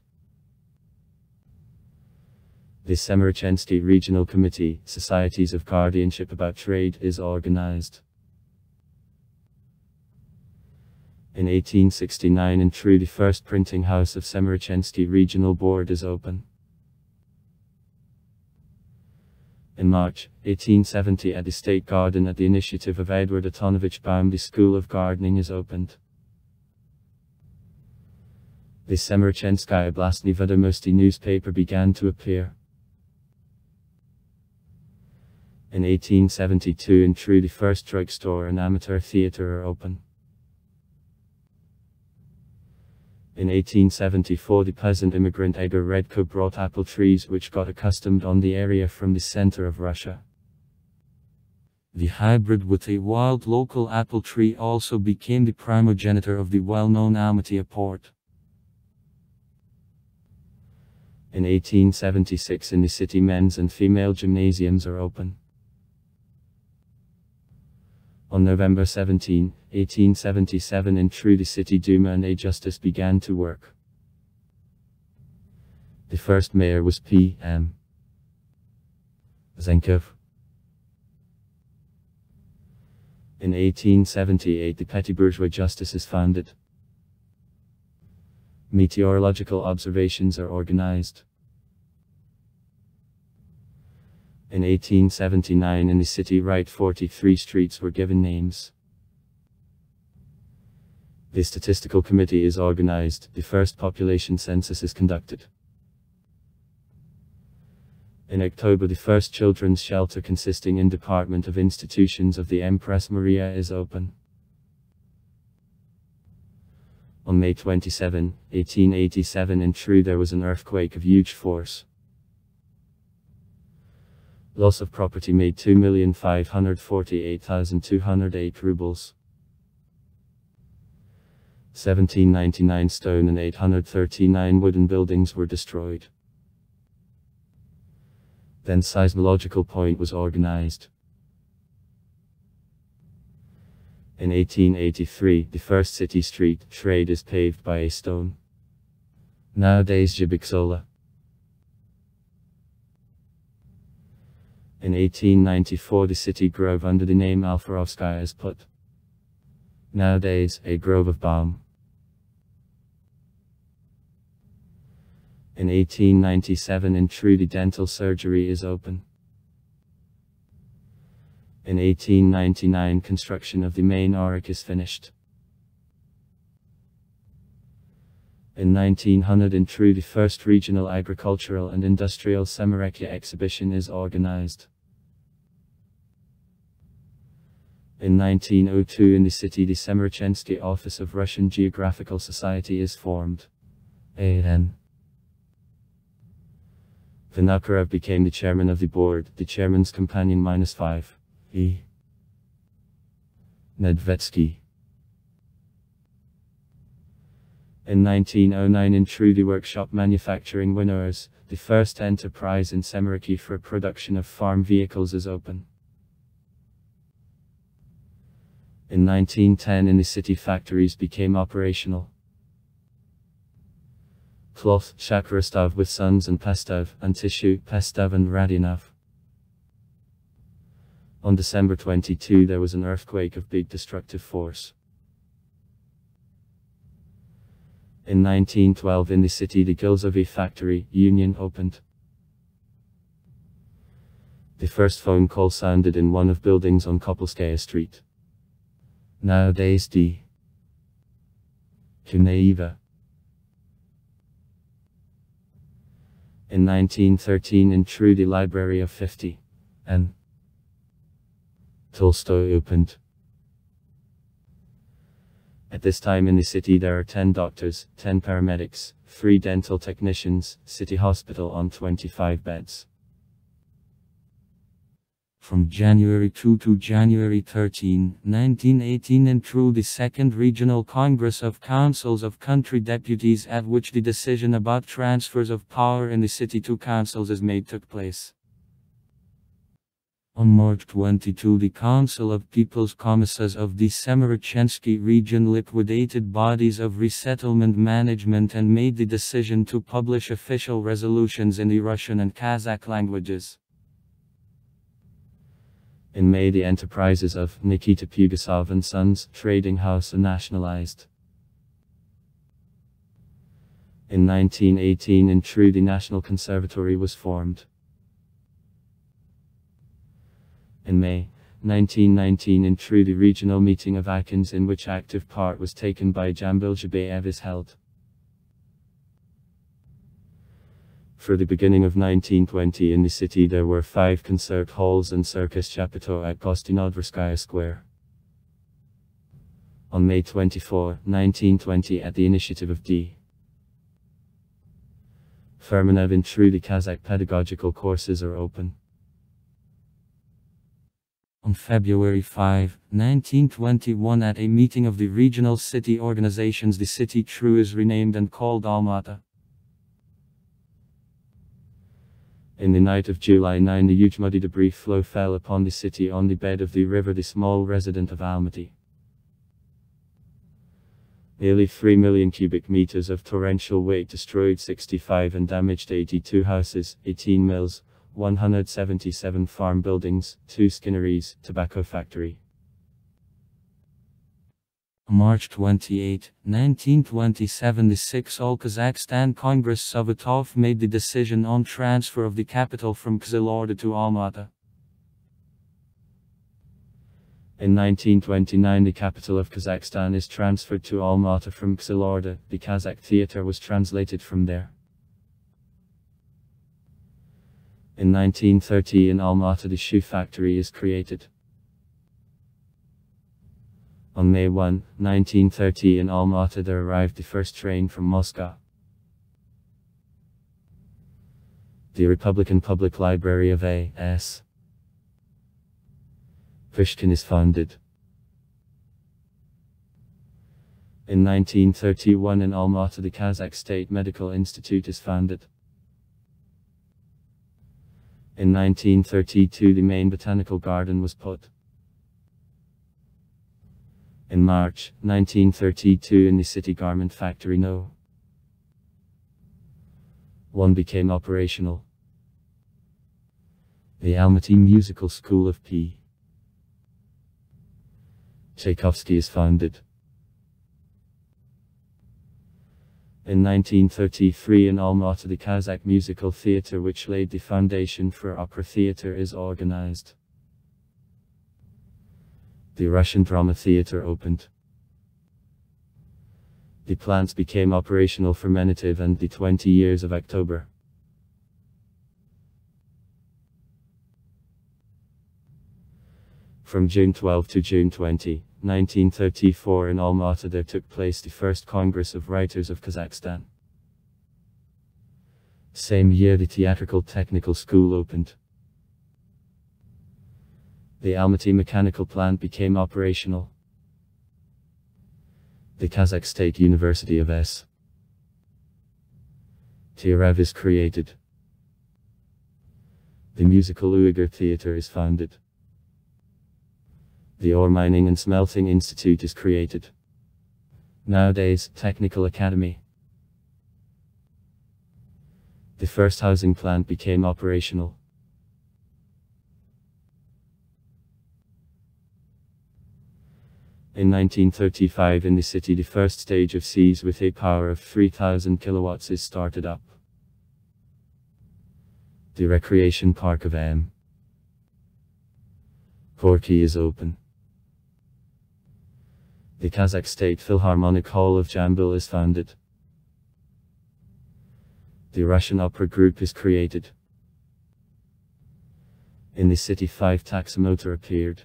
The Semirachensky Regional Committee, Societies of Guardianship about Trade, is organized. In 1869 in Tru the first printing house of Semirachensky Regional Board is open. In March 1870 at the State Garden at the initiative of Edward Antonovich Baum the School of Gardening is opened. The Semirachenskaya Oblastny Vedomosti newspaper began to appear. In 1872 in Tru the first drugstore and amateur theatre are open. In 1874 the peasant immigrant Edgar Redko brought apple trees which got accustomed on the area from the center of Russia. The hybrid with a wild local apple tree also became the primogenitor of the well-known Alma-Ata port. In 1876 in the city men's and female gymnasiums are open. On November 17, 1877 in True the City Duma and a justice began to work. The first mayor was P.M. Zenkov. In 1878 the petty bourgeois justice is founded. Meteorological observations are organized. In 1879 in the city right 43 streets were given names. The statistical committee is organized, the first population census is conducted. In October the first children's shelter consisting in Department of Institutions of the Empress Maria is open. On May 27, 1887 in True there was an earthquake of huge force. Loss of property made 2,548,208 rubles. 1799 stone and 839 wooden buildings were destroyed. Then seismological point was organized. In 1883, the first city street, Trade is paved by a stone. Nowadays Jabiksola. In 1894 the city grove under the name Alfarovskaya is put. Nowadays, a grove of balm. In 1897 in True the dental surgery is open. In 1899 construction of the main Auric is finished. In 1900 in True the first regional agricultural and industrial Semerekia exhibition is organized. In 1902 in the city the Semerechensky Office of Russian Geographical Society is formed. A.N. Vinokurev became the chairman of the board, the chairman's companion -5. E. Nedvetsky. In 1909 in True the workshop manufacturing Winners, the first enterprise in Semereki for production of farm vehicles is open. In 1910 in the city factories became operational. Cloth, Shakrastov with Sons and Pestov, and Tissue, Pestov and Radionov. On December 22 there was an earthquake of big destructive force. In 1912 in the city the Gilzovi factory, Union opened. The first phone call sounded in one of buildings on Kopelskaya Street. Nowadays D. Kunaeva. In 1913 in True the Library of 50. N. Tolstoy opened. At this time in the city there are 10 doctors, 10 paramedics, 3 dental technicians, city hospital on 25 beds. From January 2 to January 13, 1918 in True the Second Regional Congress of Councils of Country Deputies at which the decision about transfers of power in the city to councils is made took place. On March 22 the Council of People's Commissars of the Semerechensky region liquidated bodies of resettlement management and made the decision to publish official resolutions in the Russian and Kazakh languages. In May the enterprises of Nikita Pugasov and Sons trading house are nationalized. In 1918 in True the National Conservatory was formed. In May 1919 in True the regional meeting of Akins in which active part was taken by Jambil Jabayev is held. For the beginning of 1920 in the city there were 5 concert halls and Circus Chapito at Kostinodvorskaya Square. On May 24, 1920 at the initiative of D. Fermanov and truly Kazakh pedagogical courses are open. On February 5, 1921, at a meeting of the regional city organizations, the city true is renamed and called Alma-Ata. In the night of July 9, the huge muddy debris flow fell upon the city on the bed of the river, the small resident of Almaty. Nearly 3 million cubic meters of torrential weight destroyed 65 and damaged 82 houses, 18 mills, 177 farm buildings, 2 skinneries, tobacco factory. March 28, 1927, the 6th All-Kazakhstan Congress Savatov made the decision on transfer of the capital from Kazakh to Alma-Ata. In 1929, the capital of Kazakhstan is transferred to Alma-Ata from Kazakh. The Kazakh theater was translated from there. In 1930, in Alma-Ata, the shoe factory is created. On May 1, 1930, in Alma-Ata there arrived the first train from Moscow. The Republican Public Library of A.S. Pushkin is founded. In 1931, in Alma-Ata, the Kazakh State Medical Institute is founded. In 1932, the main botanical garden was put. In March 1932, in the city garment factory No. 1 became operational. The Almaty Musical School of P. Tchaikovsky is founded. In 1933, in Alma-Ata, the Kazakh Musical Theatre, which laid the foundation for opera theatre, is organized. The Russian Drama Theatre opened. The plants became operational for Menitiv and the 20 years of October. From June 12 to June 20, 1934, in Alma-Ata there took place the first Congress of Writers of Kazakhstan. Same year the Theatrical Technical School opened. The Almaty Mechanical Plant became operational. The Kazakh State University of S. Tirav is created. The Musical Uyghur Theatre is founded. The Ore Mining and Smelting Institute is created. Nowadays, Technical Academy. The first housing plant became operational. In 1935, in the city, the first stage of SEAS with a power of 3000 kilowatts is started up. The Recreation Park of M. Gorky is open. The Kazakh State Philharmonic Hall of Jambil is founded. The Russian Opera Group is created. In the city, 5 taximotor appeared.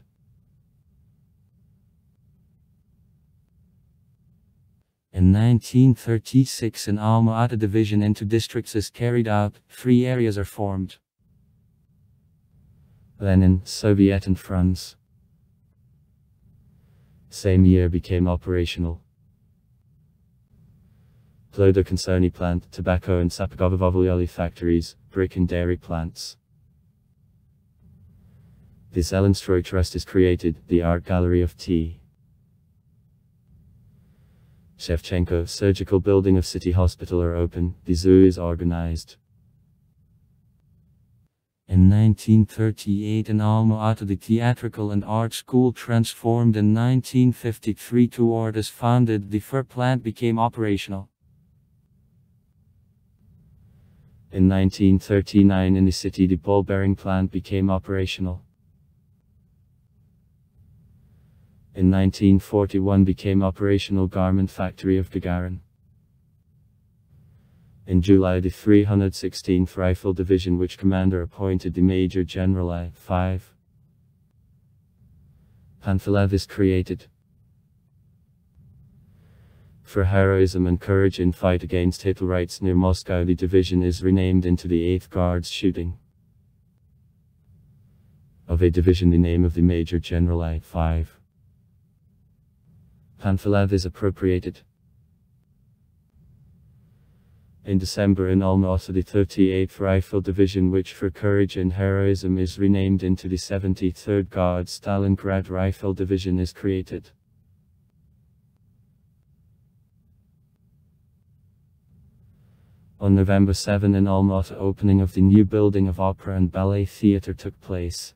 In 1936, an Alma-Ata division into districts is carried out, 3 areas are formed. Lenin, Soviet and France. Same year became operational. Plodokoncerny plant, tobacco and Sapagovovolyoli factories, brick and dairy plants. The Zelenstroy Trust is created, the Art Gallery of T. Shevchenko Surgical Building of City Hospital are open, the zoo is organized. In 1938, in Alma-Ata, the Theatrical and Art School transformed. In 1953, 2 Art is founded, the fur plant became operational. In 1939, in the city, the ball bearing plant became operational. In 1941 became operational garment factory of Gagarin. In July, the 316th Rifle Division, which commander appointed the Major General I.5. Panfilev, is created. For heroism and courage in fight against Hitlerite near Moscow, the division is renamed into the 8th Guards Shooting of a division, the name of the Major General I-5 Panfilov is appropriated. In December in Alma-Ata, the 38th Rifle Division, which for courage and heroism is renamed into the 73rd Guards Stalingrad Rifle Division, is created. On November 7 in Alma-Ata, opening of the new building of Opera and Ballet Theatre took place.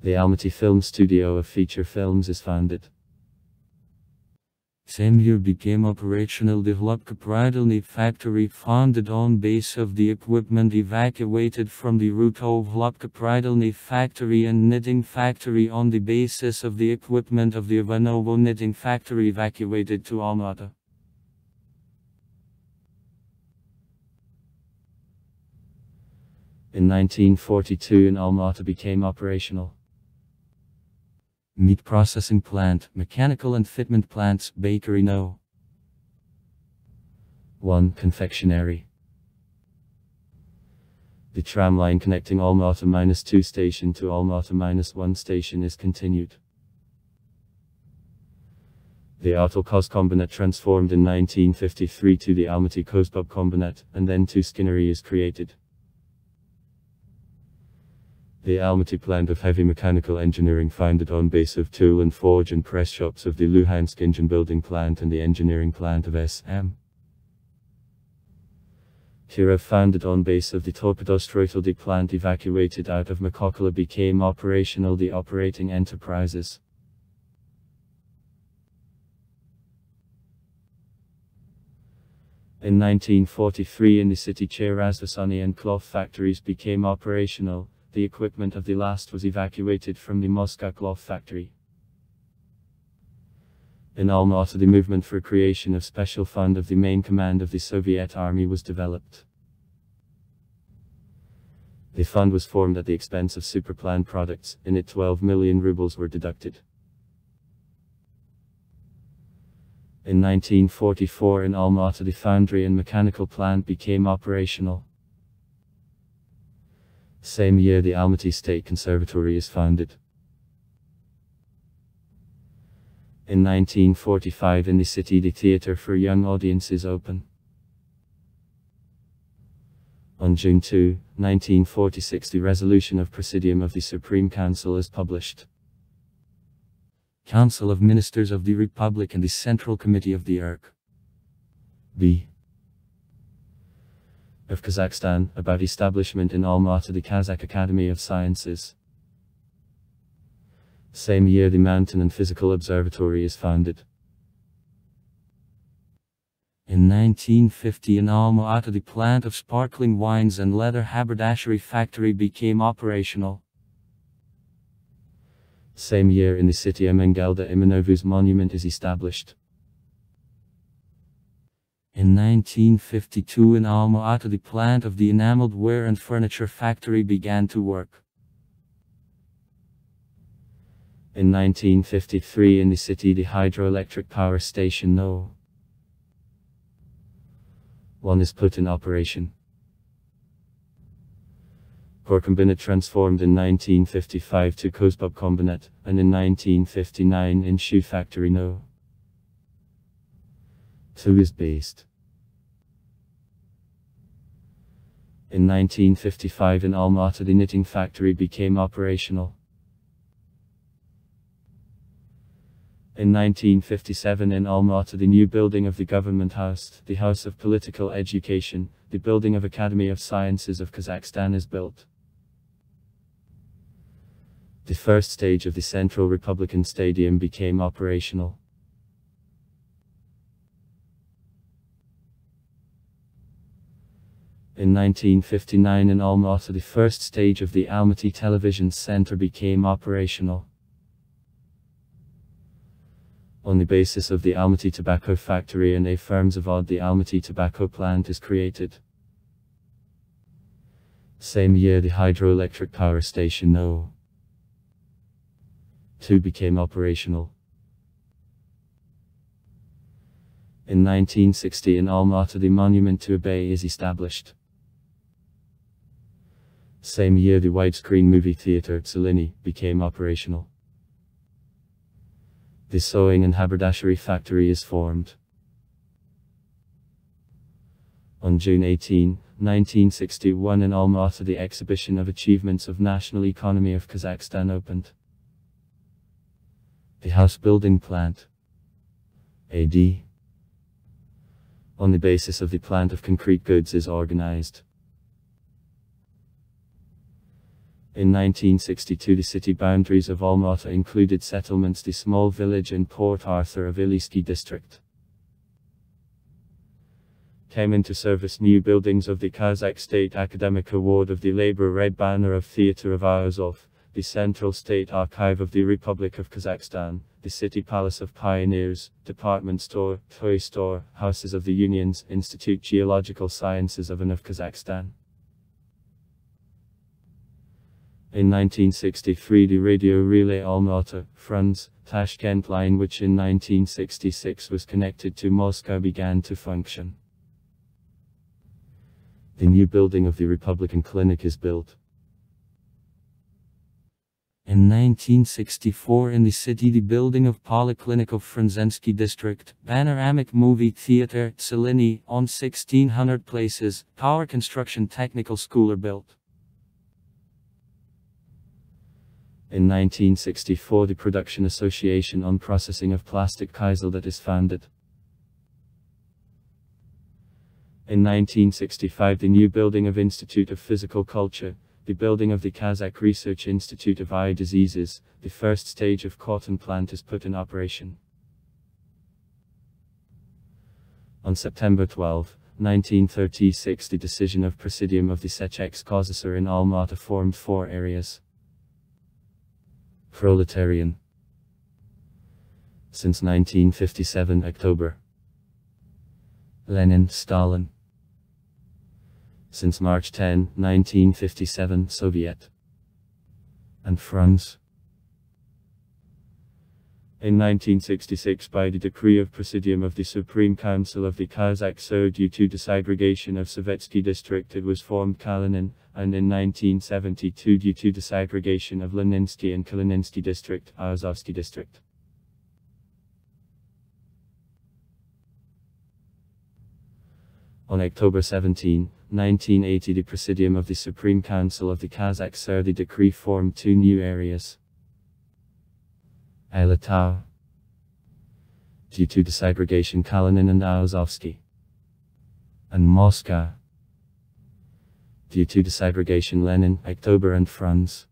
The Almaty Film Studio of Feature Films is founded. Same year became operational the Hlubka Bridalny factory, founded on base of the equipment evacuated from the Rutov Hlubka Bridalny factory and knitting factory on the basis of the equipment of the Ivanovo knitting factory evacuated to Alma-Ata. In 1942 in Alma-Ata became operational. Meat processing plant, mechanical and fitment plants, bakery No. 1 confectionery. The tram line connecting Alma-Ata -2 station to Alma-Ata -1 station is continued. The Autokos Kombinat transformed in 1953 to the Almaty Kozbub Kombinat, and then to Skinnery is created. The Almaty plant of heavy mechanical engineering, founded on base of tool and forge and press shops of the Luhansk engine building plant and the engineering plant of SM. Kirov, founded on base of the Torpedostroiteldy plant evacuated out of Makokola, became operational the operating enterprises. In 1943 in the city Cherazvasony and cloth factories became operational. The equipment of the last was evacuated from the Moscow cloth factory. In Alma-Ata, the movement for creation of special fund of the main command of the Soviet Army was developed. The fund was formed at the expense of Superplan products. In it 12 million rubles were deducted. In 1944 in Alma-Ata, the foundry and mechanical plant became operational. Same year the Almaty State Conservatory is founded. In 1945 in the city the theatre for young audiences open. On June 2, 1946 the resolution of Presidium of the Supreme Council is published. Council of Ministers of the Republic and the Central Committee of the B. of Kazakhstan, about establishment in Alma-Ata the Kazakh Academy of Sciences. Same year the Mountain and Physical Observatory is founded. In 1950 in Alma-Ata the plant of sparkling wines and leather haberdashery factory became operational. Same year in the city Emengelda Imanovu's monument is established. In 1952 in Alma-Ata the plant of the enameled ware and furniture factory began to work. In 1953 in the city the hydroelectric power station No. 1 is put in operation. Korkombinat transformed in 1955 to Kozbub Kombinat, and in 1959 in shoe factory No. 2 is based. In 1955 in Alma-Ata the knitting factory became operational. In 1957 in Alma-Ata the new building of the Government House, the House of Political Education, the building of Academy of Sciences of Kazakhstan is built. The first stage of the Central Republican Stadium became operational. In 1959 in Alma-Ata the first stage of the Almaty Television Center became operational. On the basis of the Almaty Tobacco Factory and a Firmzavod the Almaty Tobacco Plant is created. Same year the hydroelectric power station No. 2 became operational. In 1960 in Alma-Ata the monument to a bay is established. Same year the widescreen movie theatre Tselini became operational. The sewing and haberdashery factory is formed. On June 18, 1961 in Alma-Ata the exhibition of achievements of national economy of Kazakhstan opened. The house building plant AD. On the basis of the plant of concrete goods is organized. In 1962 the city boundaries of Alma-Ata included settlements the small village and Port Arthur of Iliski district. Came into service new buildings of the Kazakh State Academic Award of the Labor Red Banner of Theatre of Azov, the Central State Archive of the Republic of Kazakhstan, the City Palace of Pioneers, Department Store, Toy Store, Houses of the Unions, Institute Geological Sciences of Kazakhstan. In 1963 the radio relay Alma-Ata, Frunze, Tashkent line which in 1966 was connected to Moscow began to function. The new building of the Republican Clinic is built. In 1964 in the city the building of Polyclinic of Frunzensky district, panoramic movie theatre Tselini on 1600 places, power construction technical school are built. In 1964 the Production Association on Processing of Plastic Kaisel that is founded. In 1965 the new building of Institute of Physical Culture, the building of the Kazakh Research Institute of Eye Diseases, the first stage of cotton plant is put in operation. On September 12, 1936 the decision of Presidium of the Sechexkozasar in Alma-Ata formed 4 areas. Proletarian. Since 1957 October. Lenin, Stalin. Since March 10, 1957 Soviet. And Frunze. In 1966 by the decree of Presidium of the Supreme Council of the Kazakh Sir due to desegregation of Sovietsky district it was formed Kalinin, and in 1972 due to desegregation of Leninsky and Kalininsky district, Azovsky district. On October 17, 1980 the Presidium of the Supreme Council of the Kazakh Sir the decree formed 2 new areas. Alma-Ata. Due to desegregation Kalinin and Azovsky. And Moscow. Due to desegregation Lenin, October and Frunze.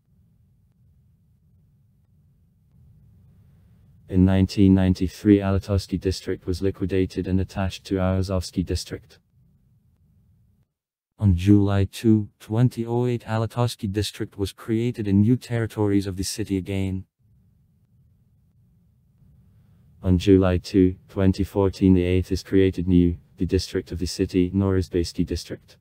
In 1993 Alatoski district was liquidated and attached to Azovsky district. On July 2, 2008 Alatoski district was created in new territories of the city again. On July 2, 2014 the 8th is created new, the district of the city, Norizbaysky district.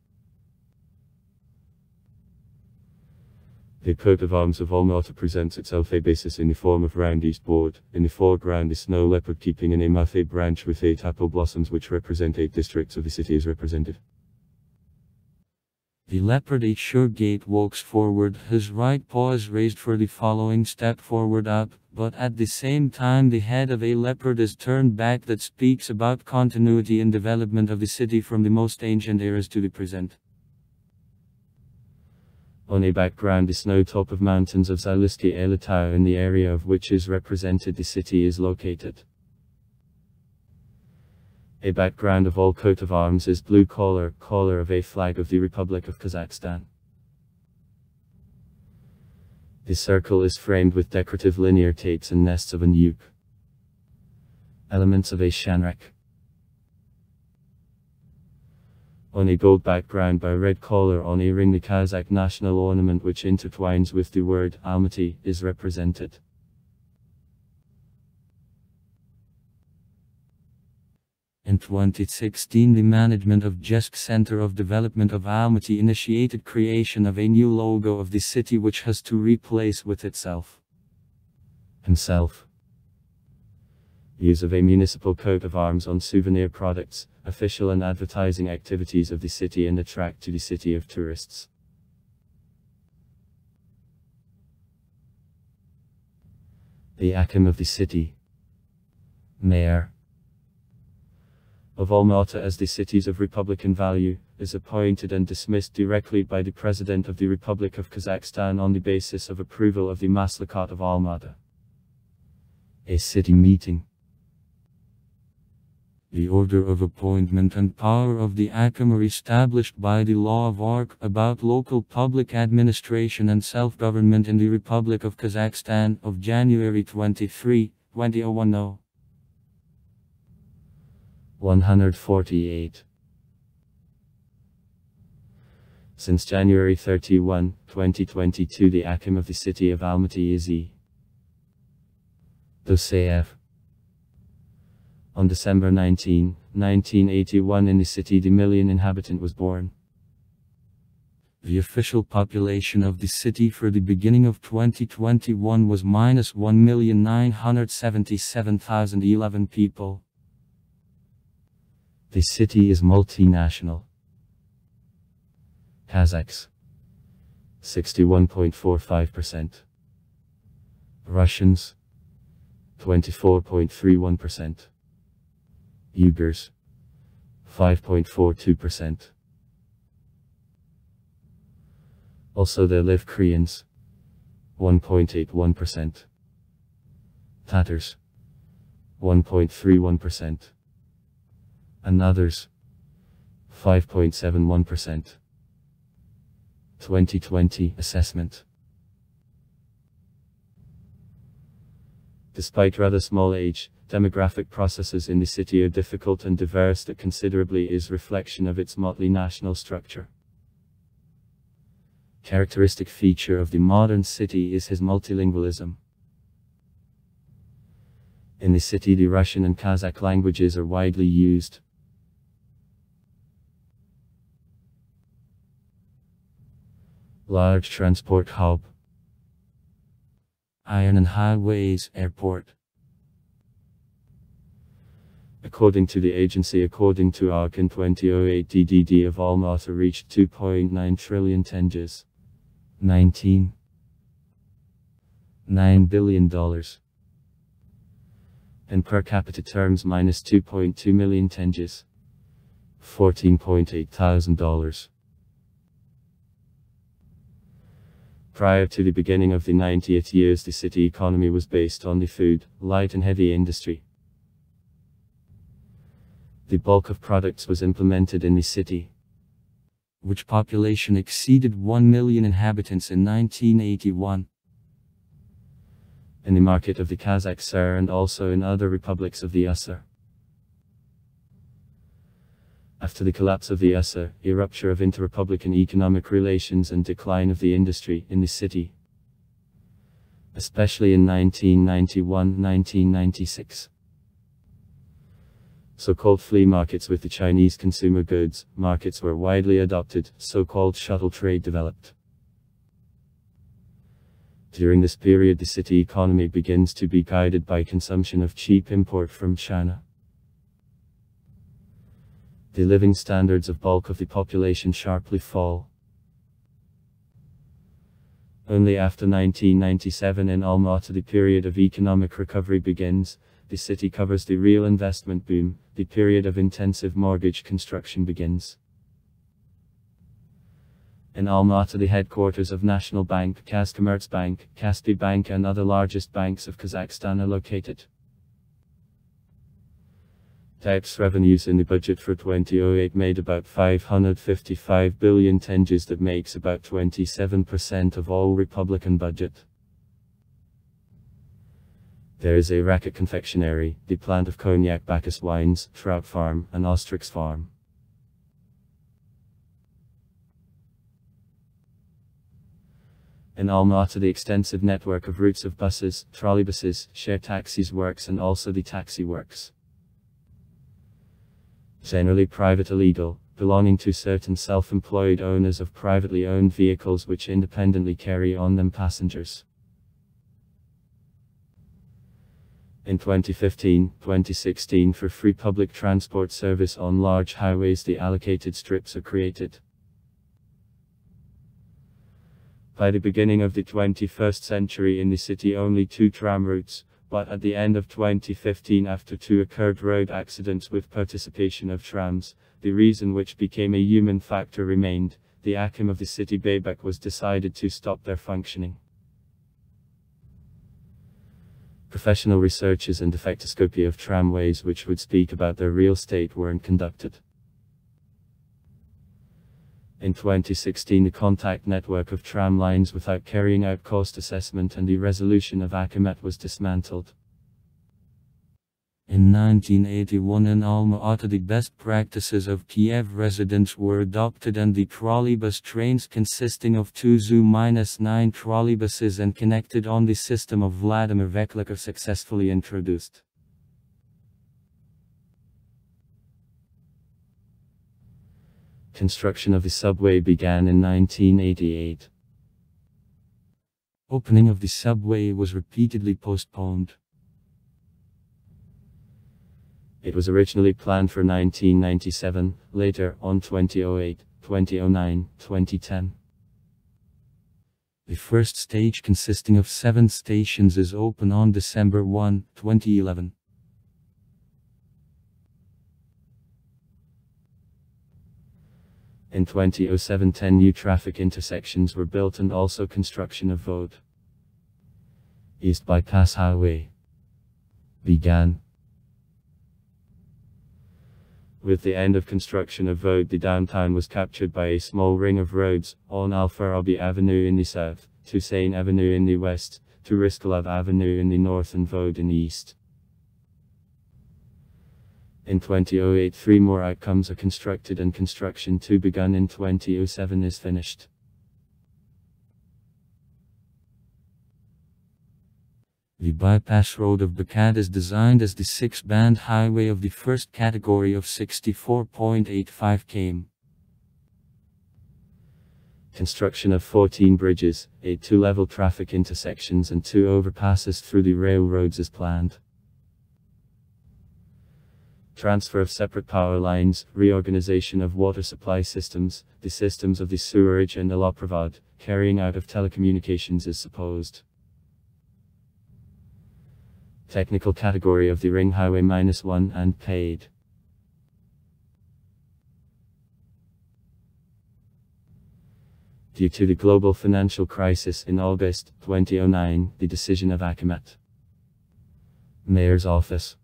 The coat of arms of Alma-Ata presents itself a basis in the form of round east board, in the foreground a snow leopard keeping in a mouth branch with 8 apple blossoms which represent 8 districts of the city is represented. The leopard a sure gait walks forward, his right paw is raised for the following step forward up, but at the same time the head of a leopard is turned back that speaks about continuity and development of the city from the most ancient eras to the present. On a background the snow top of mountains of Zalisky Alma-Ata in the area of which is represented the city is located. A background of all coat of arms is blue collar of a flag of the Republic of Kazakhstan. The circle is framed with decorative linear tates and nests of a nuke. Elements of a shanrak. On a gold background by red collar on a ring the Kazakh national ornament which intertwines with the word Almaty is represented. In 2016 the management of JESK Center of Development of Almaty initiated creation of a new logo of the city which has to replace with itself. Himself. Use of a municipal coat of arms on souvenir products, official and advertising activities of the city and attract to the city of tourists. The Hakim of the city. Mayor of Alma-Ata as the cities of Republican value, is appointed and dismissed directly by the President of the Republic of Kazakhstan on the basis of approval of the Maslakat of Alma-Ata. A city meeting. The order of appointment and power of the Hakim are established by the law of Ark about local public administration and self-government in the Republic of Kazakhstan of January 23, 2010. 148. Since January 31, 2022, the Hakim of the city of Alma-Ata is E. Dosaev. On December 19, 1981 in the city the million inhabitant was born. The official population of the city for the beginning of 2021 was -1,977,011 people. The city is multinational. Kazakhs 61.45%. Russians 24.31%. Uyghurs 5.42%. Also there live Koreans 1.81%. Tatars 1.31%. And others 5.71%. 2020 assessment. Despite rather small age, demographic processes in the city are difficult and diverse that considerably is reflection of its motley national structure. Characteristic feature of the modern city is his multilingualism. In the city the Russian and Kazakh languages are widely used. Large transport hub. Iron and highways airport. According to the agency, according to ARC in 2008, DDD of Alma-Ata reached 2.9 trillion tenges. $19.9 billion. In per capita terms -2.2 million tenges. $14.8 thousand. Prior to the beginning of the 90th years, the city economy was based on the food, light and heavy industry. The bulk of products was implemented in the city, which population exceeded 1 million inhabitants in 1981. In the market of the Kazakh Sur and also in other republics of the USSR. After the collapse of the USSR, a rupture of inter-republican economic relations and decline of the industry in the city, especially in 1991-1996. So-called flea markets with the Chinese consumer goods markets were widely adopted, so-called shuttle trade developed. During this period the city economy begins to be guided by consumption of cheap import from China. The living standards of bulk of the population sharply fall. Only after 1997 in Alma-Ata the period of economic recovery begins. The city covers the real investment boom, the period of intensive mortgage construction begins. In Alma-Ata the headquarters of National Bank, Kazkommertsbank, Kaspi Bank and other largest banks of Kazakhstan are located. Tax revenues in the budget for 2008 made about 555 billion tenges, that makes about 27% of all Republican budget. There is a racket confectionery, the plant of cognac, Bacchus wines, trout farm, and ostrich farm. In Alma-Ata the extensive network of routes of buses, trolleybuses, share taxis works and also the taxi works. Generally private illegal, belonging to certain self-employed owners of privately owned vehicles which independently carry on them passengers. In 2015-2016 for free public transport service on large highways the allocated strips are created. By the beginning of the 21st century in the city only 2 tram routes, but at the end of 2015 after 2 occurred road accidents with participation of trams, the reason which became a human factor remained. The ACM of the city Baybek was decided to stop their functioning. Professional researches and defectoscopy of tramways which would speak about their real state weren't conducted. In 2016 the contact network of tram lines without carrying out cost assessment and the resolution of ACMET was dismantled. In 1981 in Alma-Ata the best practices of Kiev residents were adopted and the trolleybus trains consisting of 2 Zu-9 trolleybuses and connected on the system of Vladimir Veklik are successfully introduced. Construction of the subway began in 1988. Opening of the subway was repeatedly postponed. It was originally planned for 1997, later on 2008, 2009, 2010. The first stage consisting of 7 stations is open on December 1, 2011. In 2007 10 new traffic intersections were built and also construction of Vod East Bypass Highway began. With the end of construction of Vod the downtown was captured by a small ring of roads, on Al-Farabi Avenue in the south, Hussein Avenue in the west, to Riskalov Avenue in the north and Vod in the east. In 2008 3 more outcomes are constructed and construction 2 begun in 2007 is finished. The bypass road of Bakad is designed as the 6-band highway of the first category of 64.85 km. Construction of 14 bridges, 8 2-level traffic intersections and 2 overpasses through the railroads is planned. Transfer of separate power lines, reorganization of water supply systems, the systems of the sewerage and Aloprovad, carrying out of telecommunications is supposed. Technical category of the Ring Highway -1 and paid. Due to the global financial crisis in August 2009, the decision of ACMET Mayor's Office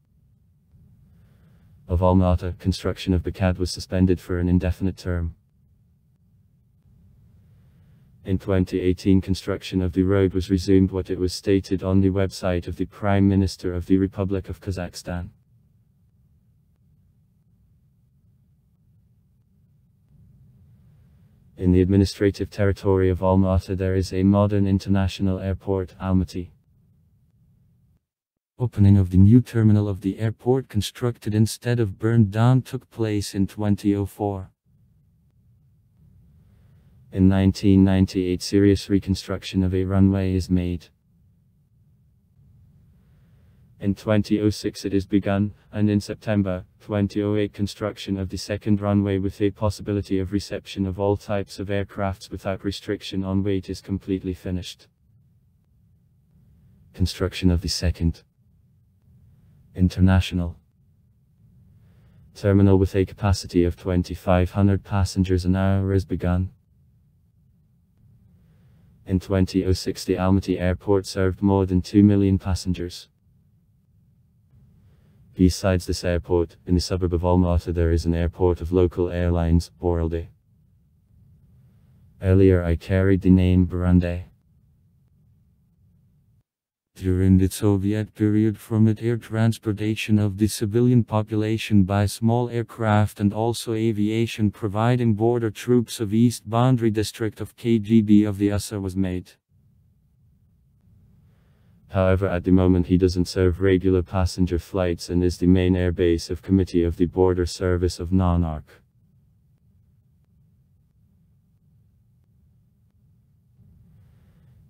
of Alma-Ata, construction of Bakad was suspended for an indefinite term. In 2018 construction of the road was resumed what it was stated on the website of the Prime Minister of the Republic of Kazakhstan. In the administrative territory of Alma-Ata there is a modern international airport, Almaty. Opening of the new terminal of the airport constructed instead of burned down took place in 2004. In 1998 serious reconstruction of a runway is made. In 2006 it is begun, and in September 2008 construction of the second runway with a possibility of reception of all types of aircrafts without restriction on weight is completely finished. Construction of the second international terminal with a capacity of 2,500 passengers an hour is begun. In 2006 the Almaty airport served more than 2 million passengers. Besides this airport, in the suburb of Alma-Ata there is an airport of local airlines, Boralde. Earlier I carried the name Barande. During the Soviet period from it air transportation of the civilian population by small aircraft and also aviation providing border troops of East Boundary District of KGB of the USSR was made. However at the moment he doesn't serve regular passenger flights and is the main airbase of Committee of the Border Service of Nanark.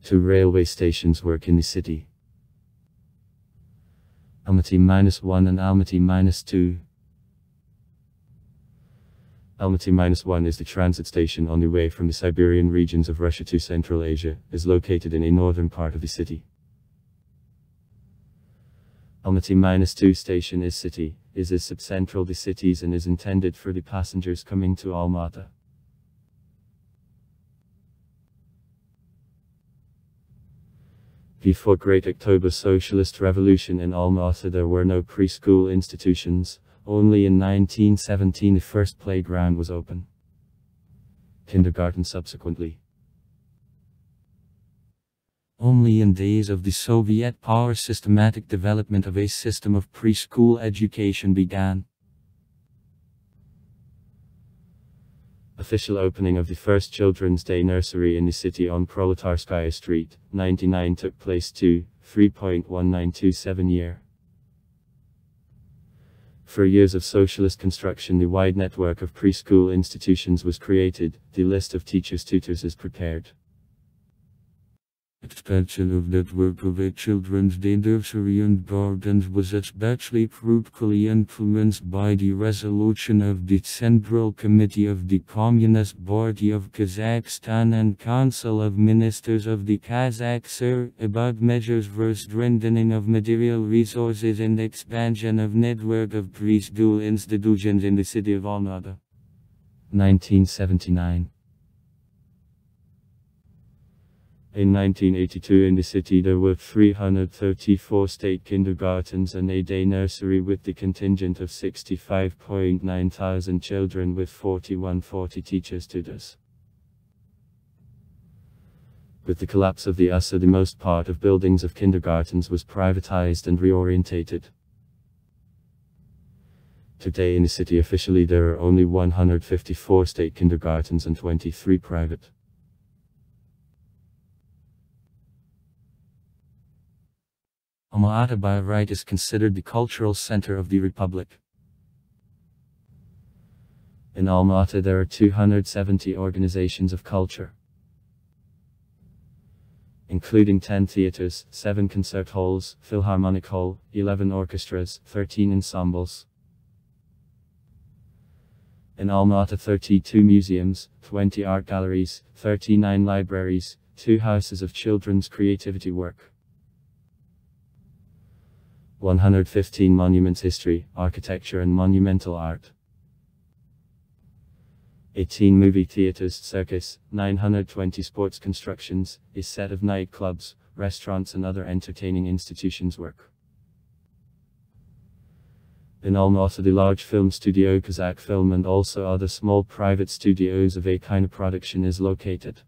Two railway stations work in the city. Almaty-1 and Almaty-2. Almaty-1 is the transit station on the way from the Siberian regions of Russia to Central Asia, is located in a northern part of the city. Almaty-2 station is subcentral the cities and is intended for the passengers coming to Alma-Ata. Before Great October Socialist Revolution in Alma-Ata there were no preschool institutions, only in 1917 the first playground was open. Kindergarten subsequently. Only in days of the Soviet power systematic development of a system of preschool education began. Official opening of the first Children's Day nursery in the city on Proletarskaya Street, 99 took place 3.1927 year. For years of socialist construction the wide network of preschool institutions was created, the list of teachers tutors is prepared. Expansion of network of a Children's Day nursery and gardens was especially fruitfully influenced by the resolution of the Central Committee of the Communist Party of Kazakhstan and Council of Ministers of the Kazakh SR about measures for strengthening of material resources and expansion of network of preschool institutions in the city of Alma-Ata. 1979. In 1982 in the city there were 334 state kindergartens and a day nursery with the contingent of 65.9 thousand children with 4140 teachers tutors. With the collapse of the USSR the most part of buildings of kindergartens was privatized and reorientated. Today in the city officially there are only 154 state kindergartens and 23 private. Alma-Ata by right is considered the cultural center of the republic. In Alma-Ata there are 270 organizations of culture, including 10 theaters, 7 concert halls, Philharmonic Hall, 11 orchestras, 13 ensembles. In Alma-Ata 32 museums, 20 art galleries, 39 libraries, 2 houses of children's creativity work. 115 monuments history, architecture and monumental art. 18 movie theaters, circus, 920 sports constructions, a set of nightclubs, restaurants and other entertaining institutions work. In Alma-Ata the large film studio Kazakh Film and also other small private studios of a kind of production is located.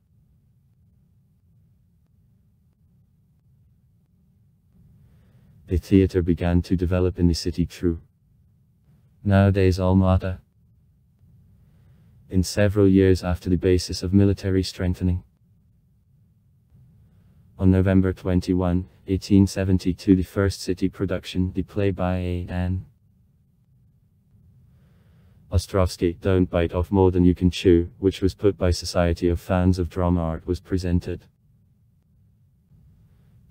A theater began to develop in the city through nowadays Alma-Ata. In several years after the basis of military strengthening. On November 21, 1872 the first city production, the play by A.N. Ostrovsky, Don't Bite Off More Than You Can Chew, which was put by Society of Fans of Drama Art was presented.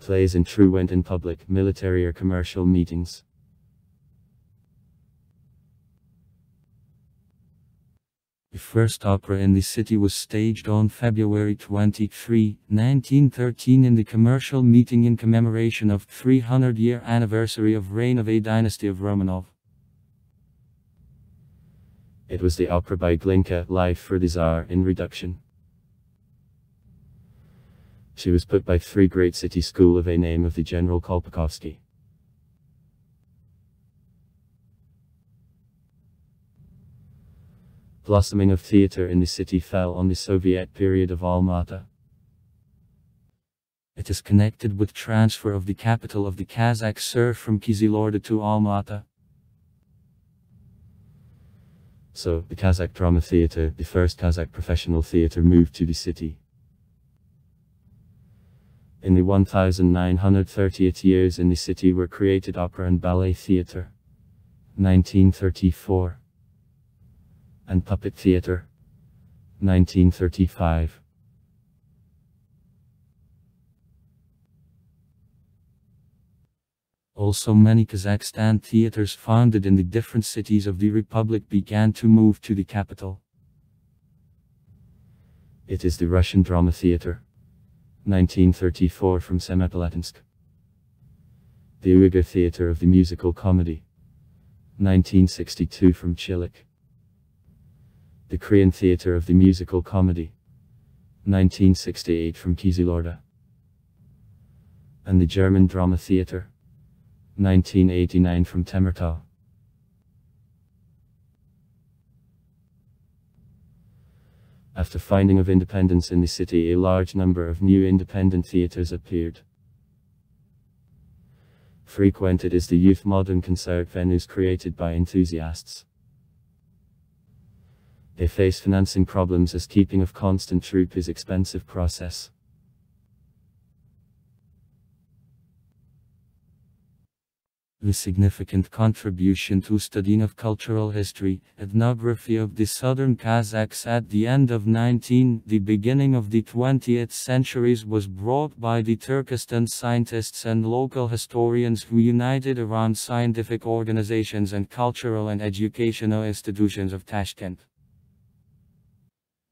Plays in true went in public, military or commercial meetings. The first opera in the city was staged on February 23, 1913 in the commercial meeting in commemoration of 300-year anniversary of reign of a dynasty of Romanov. It was the opera by Glinka, Life for the Tsar, in reduction. She was put by 3 great city school of a name of the General Kolpakovsky. Blossoming of theater in the city fell on the Soviet period of Alma-Ata. It is connected with transfer of the capital of the Kazakh SR from Kizilorda to Alma-Ata. So, the Kazakh Drama Theatre, the first Kazakh professional theatre, moved to the city. In the 1930th years in the city were created opera and ballet theatre. 1934. And puppet theatre. 1935. Also many Kazakhstan theaters founded in the different cities of the republic began to move to the capital. It is the Russian Drama Theater. 1934 from Semipalatinsk. The Uyghur Theater of the Musical Comedy. 1962 from Chilik. The Korean Theater of the Musical Comedy. 1968 from Kizilorda. And the German Drama Theater. 1989 from Temirtau. After finding of independence in the city, a large number of new independent theaters appeared. Frequented is the youth modern concert venues created by enthusiasts. They face financing problems as keeping of constant troupe is expensive process. The significant contribution to studying of cultural history, ethnography of the southern Kazakhs at the end of the beginning of the 20th centuries was brought by the Turkestan scientists and local historians who united around scientific organizations and cultural and educational institutions of Tashkent.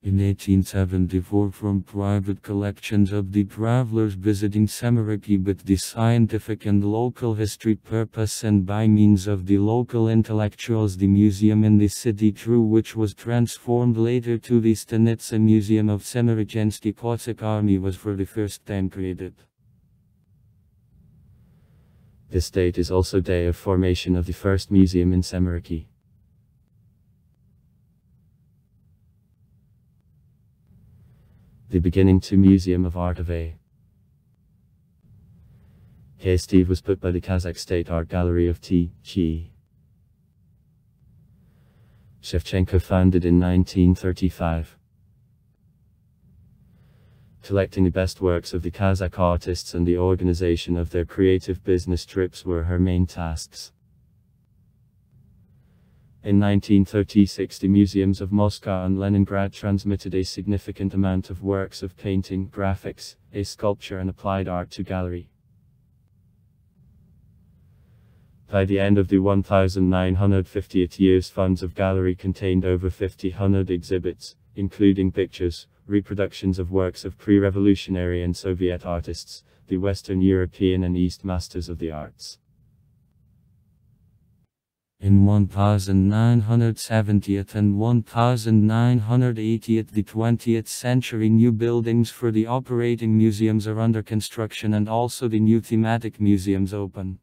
In 1874, from private collections of the travelers visiting Semiraki with the scientific and local history purpose and by means of the local intellectuals, the museum in the city through which was transformed later to the Stanitsa Museum of Semirachensky Cossack Army was for the first time created. This date is also day of formation of the first museum in Semiraki. The beginning to Museum of Art of A. Steve was put by the Kazakh State Art Gallery of T.G. Shevchenko founded in 1935. Collecting the best works of the Kazakh artists and the organization of their creative business trips were her main tasks. In 1936, the museums of Moscow and Leningrad transmitted a significant amount of works of painting, graphics, a sculpture and applied art to gallery. By the end of the 1950th years, funds of gallery contained over 500 exhibits, including pictures, reproductions of works of pre-revolutionary and Soviet artists, the Western European and East masters of the arts. In 1970th and 1980th, the 20th century, new buildings for the operating museums are under construction and also the new thematic museums open.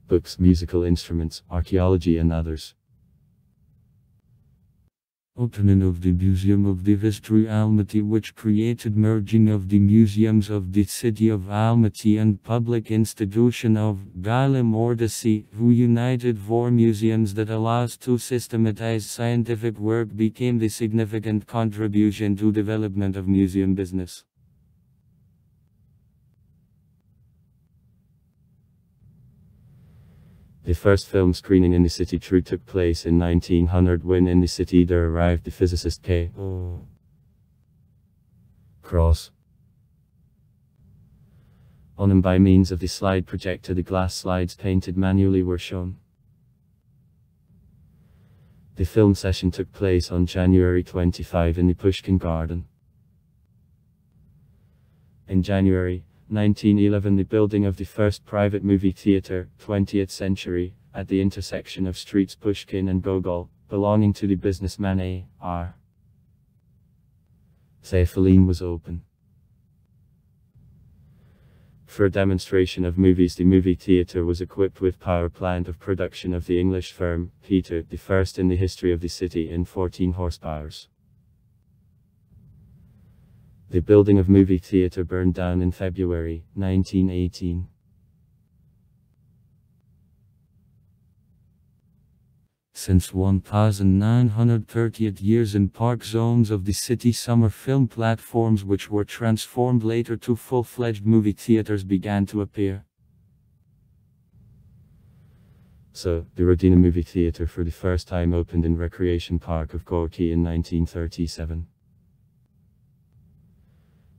Books, musical instruments, archaeology and others. Opening of the Museum of the History Almaty, which created merging of the museums of the city of Almaty and public institution of Gailim Ordasi, who united four museums that allows to systematize scientific work, became the significant contribution to development of museum business. The first film screening in the city took place in 1900 when in the city there arrived the physicist K. Cross. On and by means of the slide projector, the glass slides painted manually were shown. The film session took place on January 25 in the Pushkin Garden. In January 1911, the building of the first private movie theater, 20th century, at the intersection of streets Pushkin and Gogol, belonging to the businessman A.R. Seyfullin, was open. For a demonstration of movies, the movie theater was equipped with power plant of production of the English firm, Peter, the first in the history of the city in 14 horsepowers. The building of movie theater burned down in February 1918. Since 1930th years, in park zones of the city, summer film platforms which were transformed later to full-fledged movie theaters began to appear. So, the Rodina movie theater for the first time opened in Recreation Park of Gorky in 1937.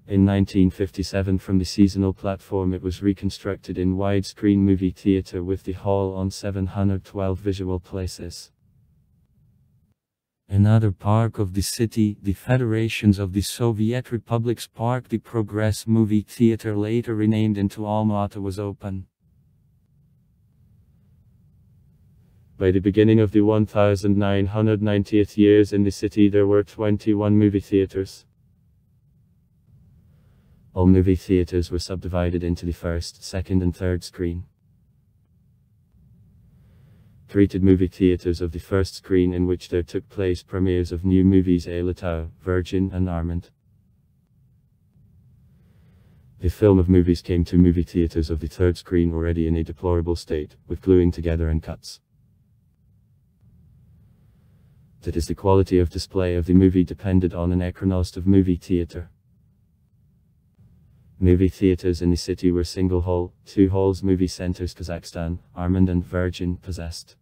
In 1957 from the seasonal platform it was reconstructed in widescreen movie theater with the hall on 712 visual places. Another park of the city, the Federations of the Soviet Republics Park, the Progress Movie Theater, later renamed into Alma-Ata, was open. By the beginning of the 1990th years in the city there were 21 movie theaters. All movie theaters were subdivided into the first, second and third screen. Treated movie theaters of the first screen, in which there took place premieres of new movies Alma-Ata, Virgin and Armand. The film of movies came to movie theaters of the third screen already in a deplorable state, with gluing together and cuts. That is, the quality of display of the movie depended on an econost of movie theater. Movie theaters in the city were single hall, 2 halls movie centers Kazakhstan, Armand and Virgin possessed.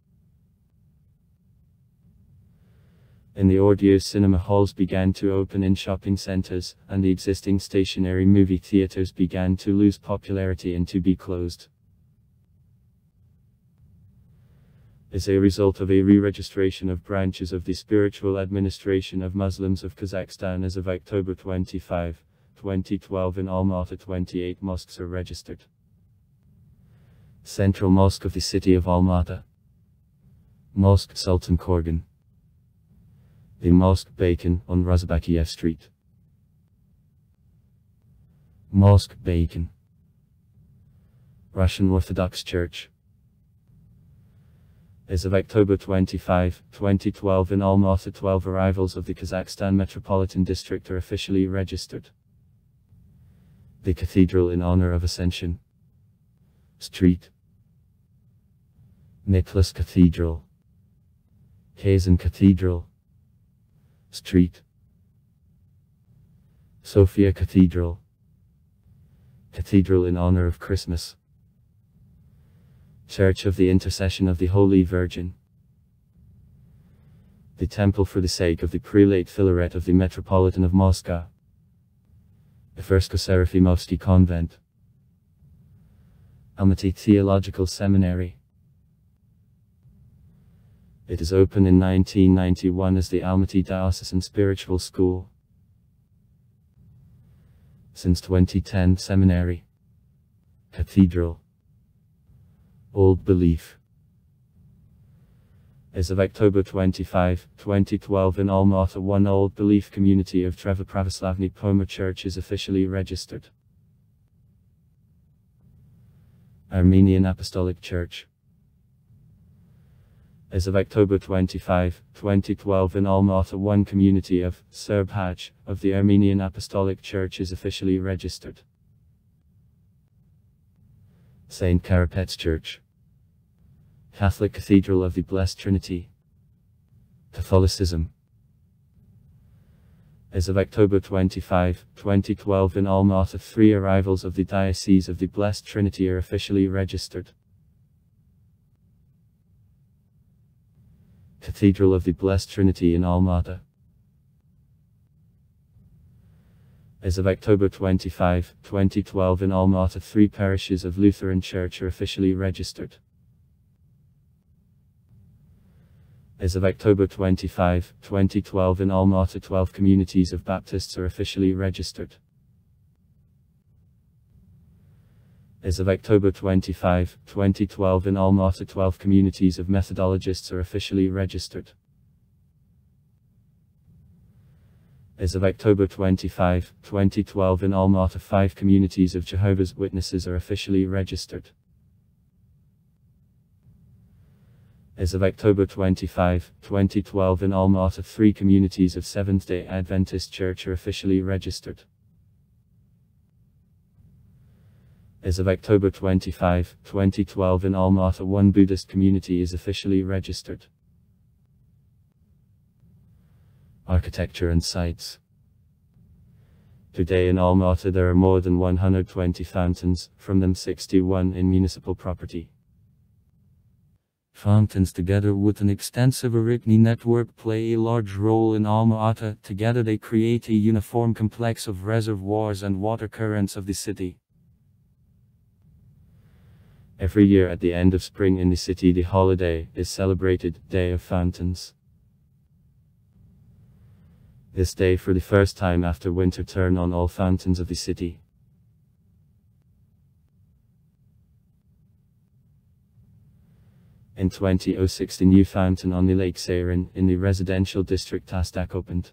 In the odd years cinema halls began to open in shopping centers, and the existing stationary movie theaters began to lose popularity and to be closed. As a result of a re-registration of branches of the spiritual administration of Muslims of Kazakhstan as of October 25, 2012 in Alma-Ata 28 mosques are registered. Central Mosque of the city of Alma-Ata. Mosque Sultan Korgan. The Mosque Bacon on Razabakiev Street. Mosque Bacon. Russian Orthodox Church. As of October 25, 2012 in Alma-Ata 12 arrivals of the Kazakhstan Metropolitan District are officially registered. The Cathedral in honor of Ascension. Street. Nicholas Cathedral. Kazan Cathedral. Street. Sofia Cathedral. Cathedral in honor of Christmas. Church of the Intercession of the Holy Virgin. The Temple for the sake of the Prelate Filaret of the Metropolitan of Moscow. The First Serafimovsky Convent. Almaty Theological Seminary. It is open in 1991 as the Almaty Diocesan Spiritual School. Since 2010 Seminary. Cathedral. Old Belief. As of October 25, 2012 in Alma-Ata 1 Old Belief community of Treva Pravoslavny Poma Church is officially registered. Armenian Apostolic Church. As of October 25, 2012 in Alma-Ata 1 community of Serb Hajj of the Armenian Apostolic Church is officially registered. St. Karapet's Church. Catholic Cathedral of the Blessed Trinity. Catholicism. As of October 25, 2012 in Alma-Ata 3 arrivals of the Diocese of the Blessed Trinity are officially registered. Cathedral of the Blessed Trinity in Alma-Ata. As of October 25, 2012 in Alma-Ata 3 parishes of Lutheran Church are officially registered. As of October 25, 2012 in Alma-Ata 12 communities of Baptists are officially registered. As of October 25, 2012 in Alma-Ata 12 communities of Methodologists are officially registered. As of October 25, 2012 in Alma-Ata 5 communities of Jehovah's Witnesses are officially registered. As of October 25, 2012 in Alma-Ata 3 communities of Seventh-day Adventist Church are officially registered. As of October 25, 2012 in Alma-Ata 1 Buddhist community is officially registered. Architecture and sites. Today in Alma-Ata there are more than 120 fountains, from them 61 in municipal property. Fountains together with an extensive Arachne network play a large role in Alma-Ata. Together they create a uniform complex of reservoirs and water currents of the city. Every year at the end of spring in the city the holiday is celebrated, Day of Fountains. This day for the first time after winter turn on all fountains of the city. In 2006 the new fountain on the Lake Sarin in the residential district Tastak opened.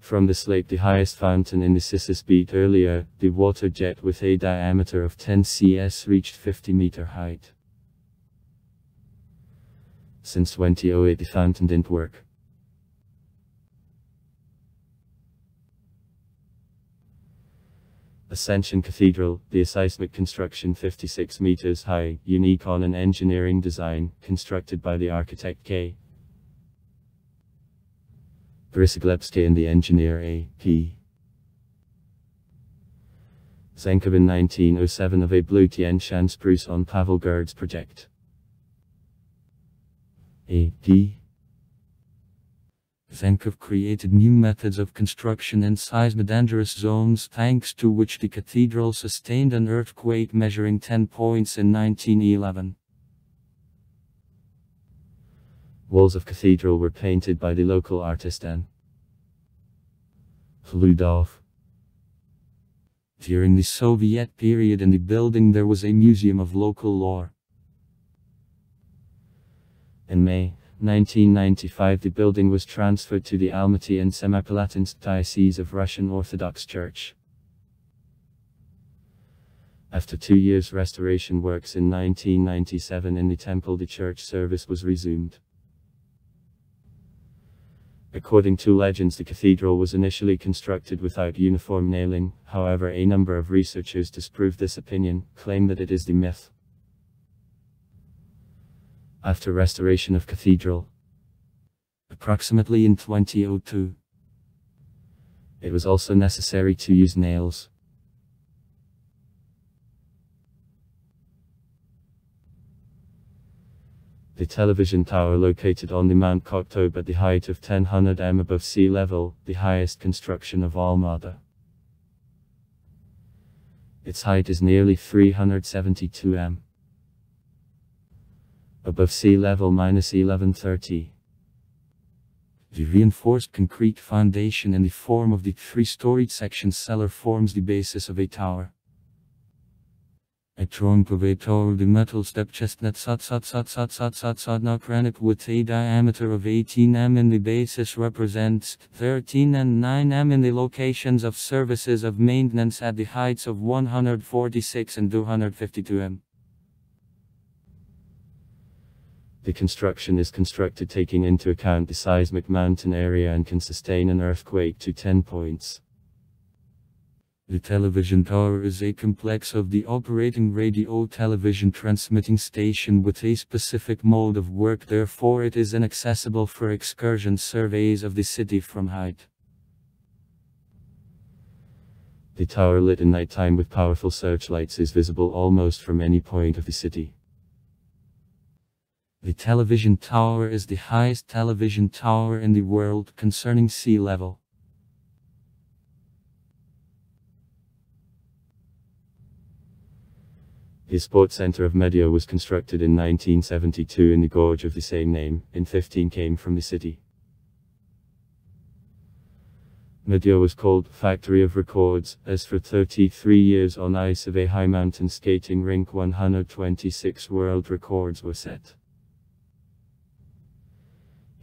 From this lake the highest fountain in the Sisis beat earlier, the water jet with a diameter of 10 cm reached 50-meter height. Since 2008 the fountain didn't work. Ascension Cathedral, the seismic construction 56 meters high, unique on an engineering design, constructed by the architect K. Brisiglebsky and the engineer A.P. Zenkov in 1907 of a blue Tien Shan spruce on Pavel Gerd's project. A.P. Zenkov created new methods of construction in seismodangerous zones, thanks to which the cathedral sustained an earthquake measuring 10 points in 1911. Walls of cathedral were painted by the local artist N. Ludov. During the Soviet period in the building there was a museum of local lore. In May 1995 the building was transferred to the Almaty and Semipalatinsk Diocese of Russian Orthodox Church. After 2 years restoration works in 1997 in the temple the church service was resumed. According to legends the cathedral was initially constructed without uniform nailing, however a number of researchers disprove this opinion, claim that it is the myth. After restoration of cathedral, approximately in 2002, it was also necessary to use nails. The television tower located on the Mount Koktub at the height of 1000 m above sea level, the highest construction of Alma-Ata. Its height is nearly 372 m. Above sea level minus 1130. The reinforced concrete foundation in the form of the three-storied section cellar forms the basis of a tower. A trunk of a tower, the metal step chestnut granite with a diameter of 18 m in the basis represents 13 and 9 m in the locations of services of maintenance at the heights of 146 and 252 m. The construction is constructed taking into account the seismic mountain area and can sustain an earthquake to 10 points. The television tower is a complex of the operating radio television transmitting station with a specific mode of work, therefore it is inaccessible for excursion surveys of the city from height. The tower lit in nighttime with powerful searchlights is visible almost from any point of the city. The television tower is the highest television tower in the world concerning sea level. The sports center of Medio was constructed in 1972 in the gorge of the same name, in 15 came from the city. Medio was called Factory of Records, as for 33 years on ice of a high mountain skating rink 126 world records were set.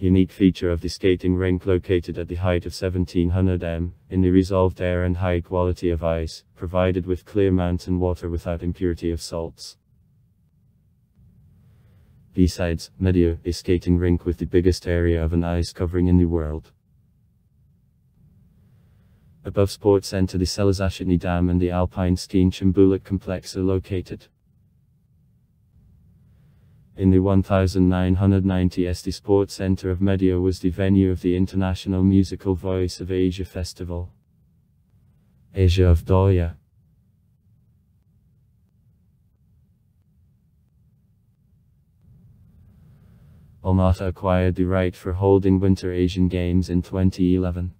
Unique feature of the skating rink located at the height of 1700 m, in the resolved air and high quality of ice, provided with clear mountain water without impurity of salts. Besides, Medio, a skating rink with the biggest area of an ice covering in the world. Above sports center the Selezashitny Dam and the Alpine Skiing Chambulak complex are located. In the 1990s the Sports Center of Medio was the venue of the International Musical Voice of Asia Festival. Asia of Doya. Alma-Ata acquired the right for holding Winter Asian Games in 2011.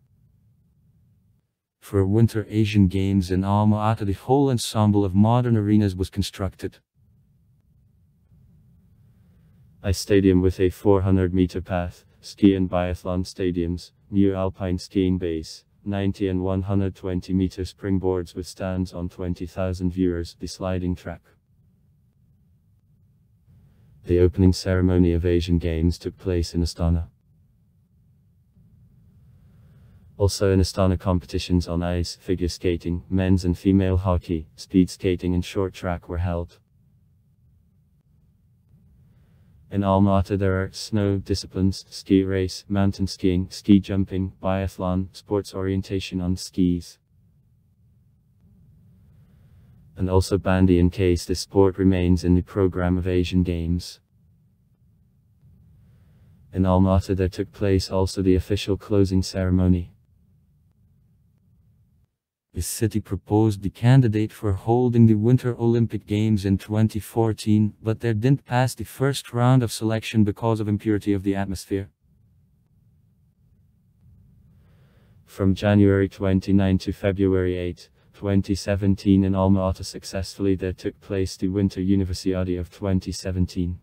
For Winter Asian Games in Alma-Ata, the whole ensemble of modern arenas was constructed. A stadium with a 400-meter path, ski and biathlon stadiums, new alpine skiing base, 90 and 120-meter springboards with stands on 20,000 viewers, the sliding track. The opening ceremony of Asian Games took place in Astana. Also in Astana, competitions on ice, figure skating, men's and female hockey, speed skating and short track were held. In Alma-Ata there are snow disciplines, ski race, mountain skiing, ski jumping, biathlon, sports orientation on skis, and also bandy in case this sport remains in the program of Asian Games. In Alma-Ata there took place also the official closing ceremony. The city proposed the candidate for holding the Winter Olympic Games in 2014, but they didn't pass the first round of selection because of impurity of the atmosphere. From January 29 to February 8, 2017 in Alma-Ata successfully there took place the Winter Universiade of 2017.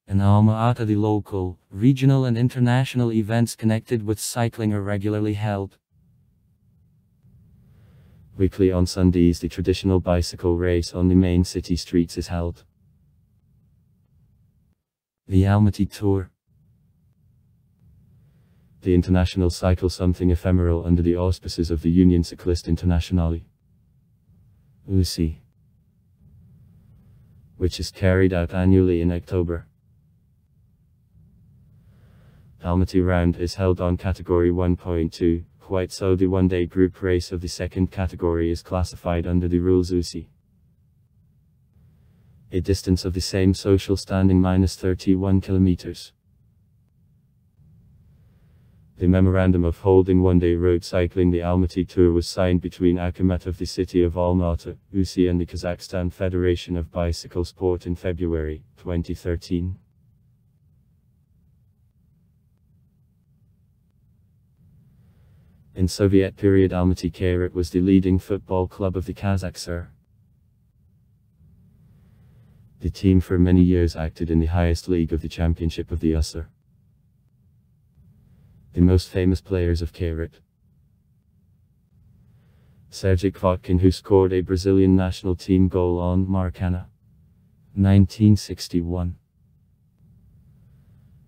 In Alma-Ata the local, regional and international events connected with cycling are regularly held. Weekly on Sundays the traditional bicycle race on the main city streets is held. The Alma-Ata Tour. The international cycle something ephemeral under the auspices of the Union Cycliste Internationale, UCI, which is carried out annually in October. Alma-Ata round is held on category 1.2, quite so the one-day group race of the second category is classified under the rules UCI. A distance of the same social standing minus 31 kilometers. The memorandum of holding one-day road cycling the Alma-Ata Tour was signed between Akamat of the city of Alma-Ata, UCI and the Kazakhstan Federation of Bicycle Sport in February 2013. In Soviet period Alma-Ata Kairat was the leading football club of the Kazakhstan. The team for many years acted in the highest league of the championship of the USSR. The most famous players of Kairat: Sergei Kvatkin, who scored a Brazilian national team goal on Maracana, 1961.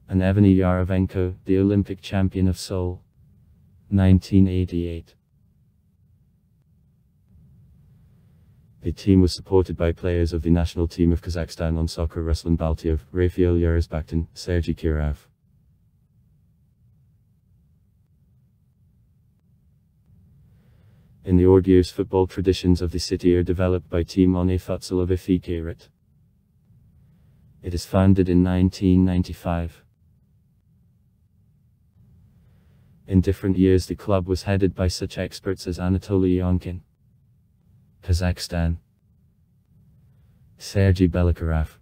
And Evgeny Yarovenko, the Olympic champion of Seoul, 1988. The team was supported by players of the national team of Kazakhstan on soccer: Ruslan Baltiev, Rafael Yarizbaktin, Sergei Kirov. In the orgios, football traditions of the city are developed by Team One Futsal of Ifi Kairat. It is founded in 1995. In different years the club was headed by such experts as Anatoly Yonkin, Kazakhstan; Sergei Belakharov,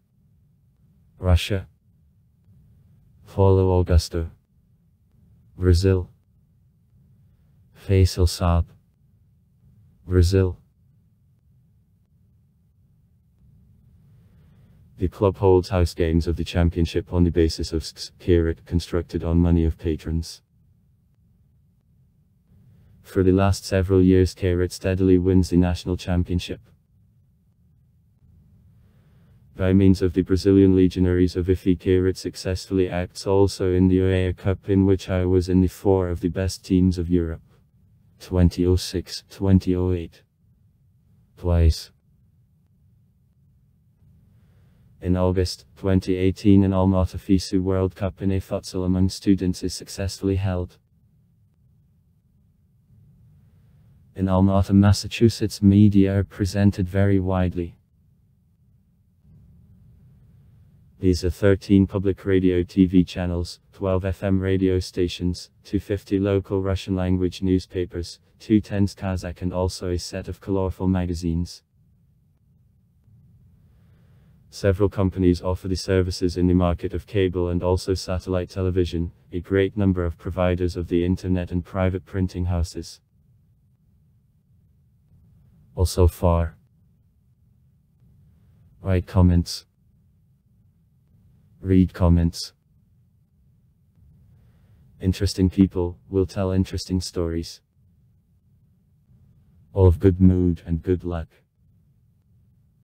Russia; Paulo Augusto, Brazil; Faisal Saab, Brazil. The club holds house games of the championship on the basis of Kairat, constructed on money of patrons. For the last several years Kairat steadily wins the national championship. By means of the Brazilian Legionaries of Ifi, Kairat successfully acts also in the UEFA Cup, in which I was in the four of the best teams of Europe. 2006, 2008. Twice. In August 2018 an Alma-Ata FISU World Cup in a futsal among students is successfully held. In Alma-Ata, Massachusetts, media are presented very widely. These are 13 public radio TV channels, 12 FM radio stations, 250 local Russian language newspapers, 210 Kazakh, and also a set of colorful magazines. Several companies offer the services in the market of cable and also satellite television, a great number of providers of the internet and private printing houses. Also far. Write comments. Read comments. Interesting people will tell interesting stories. All of good mood and good luck.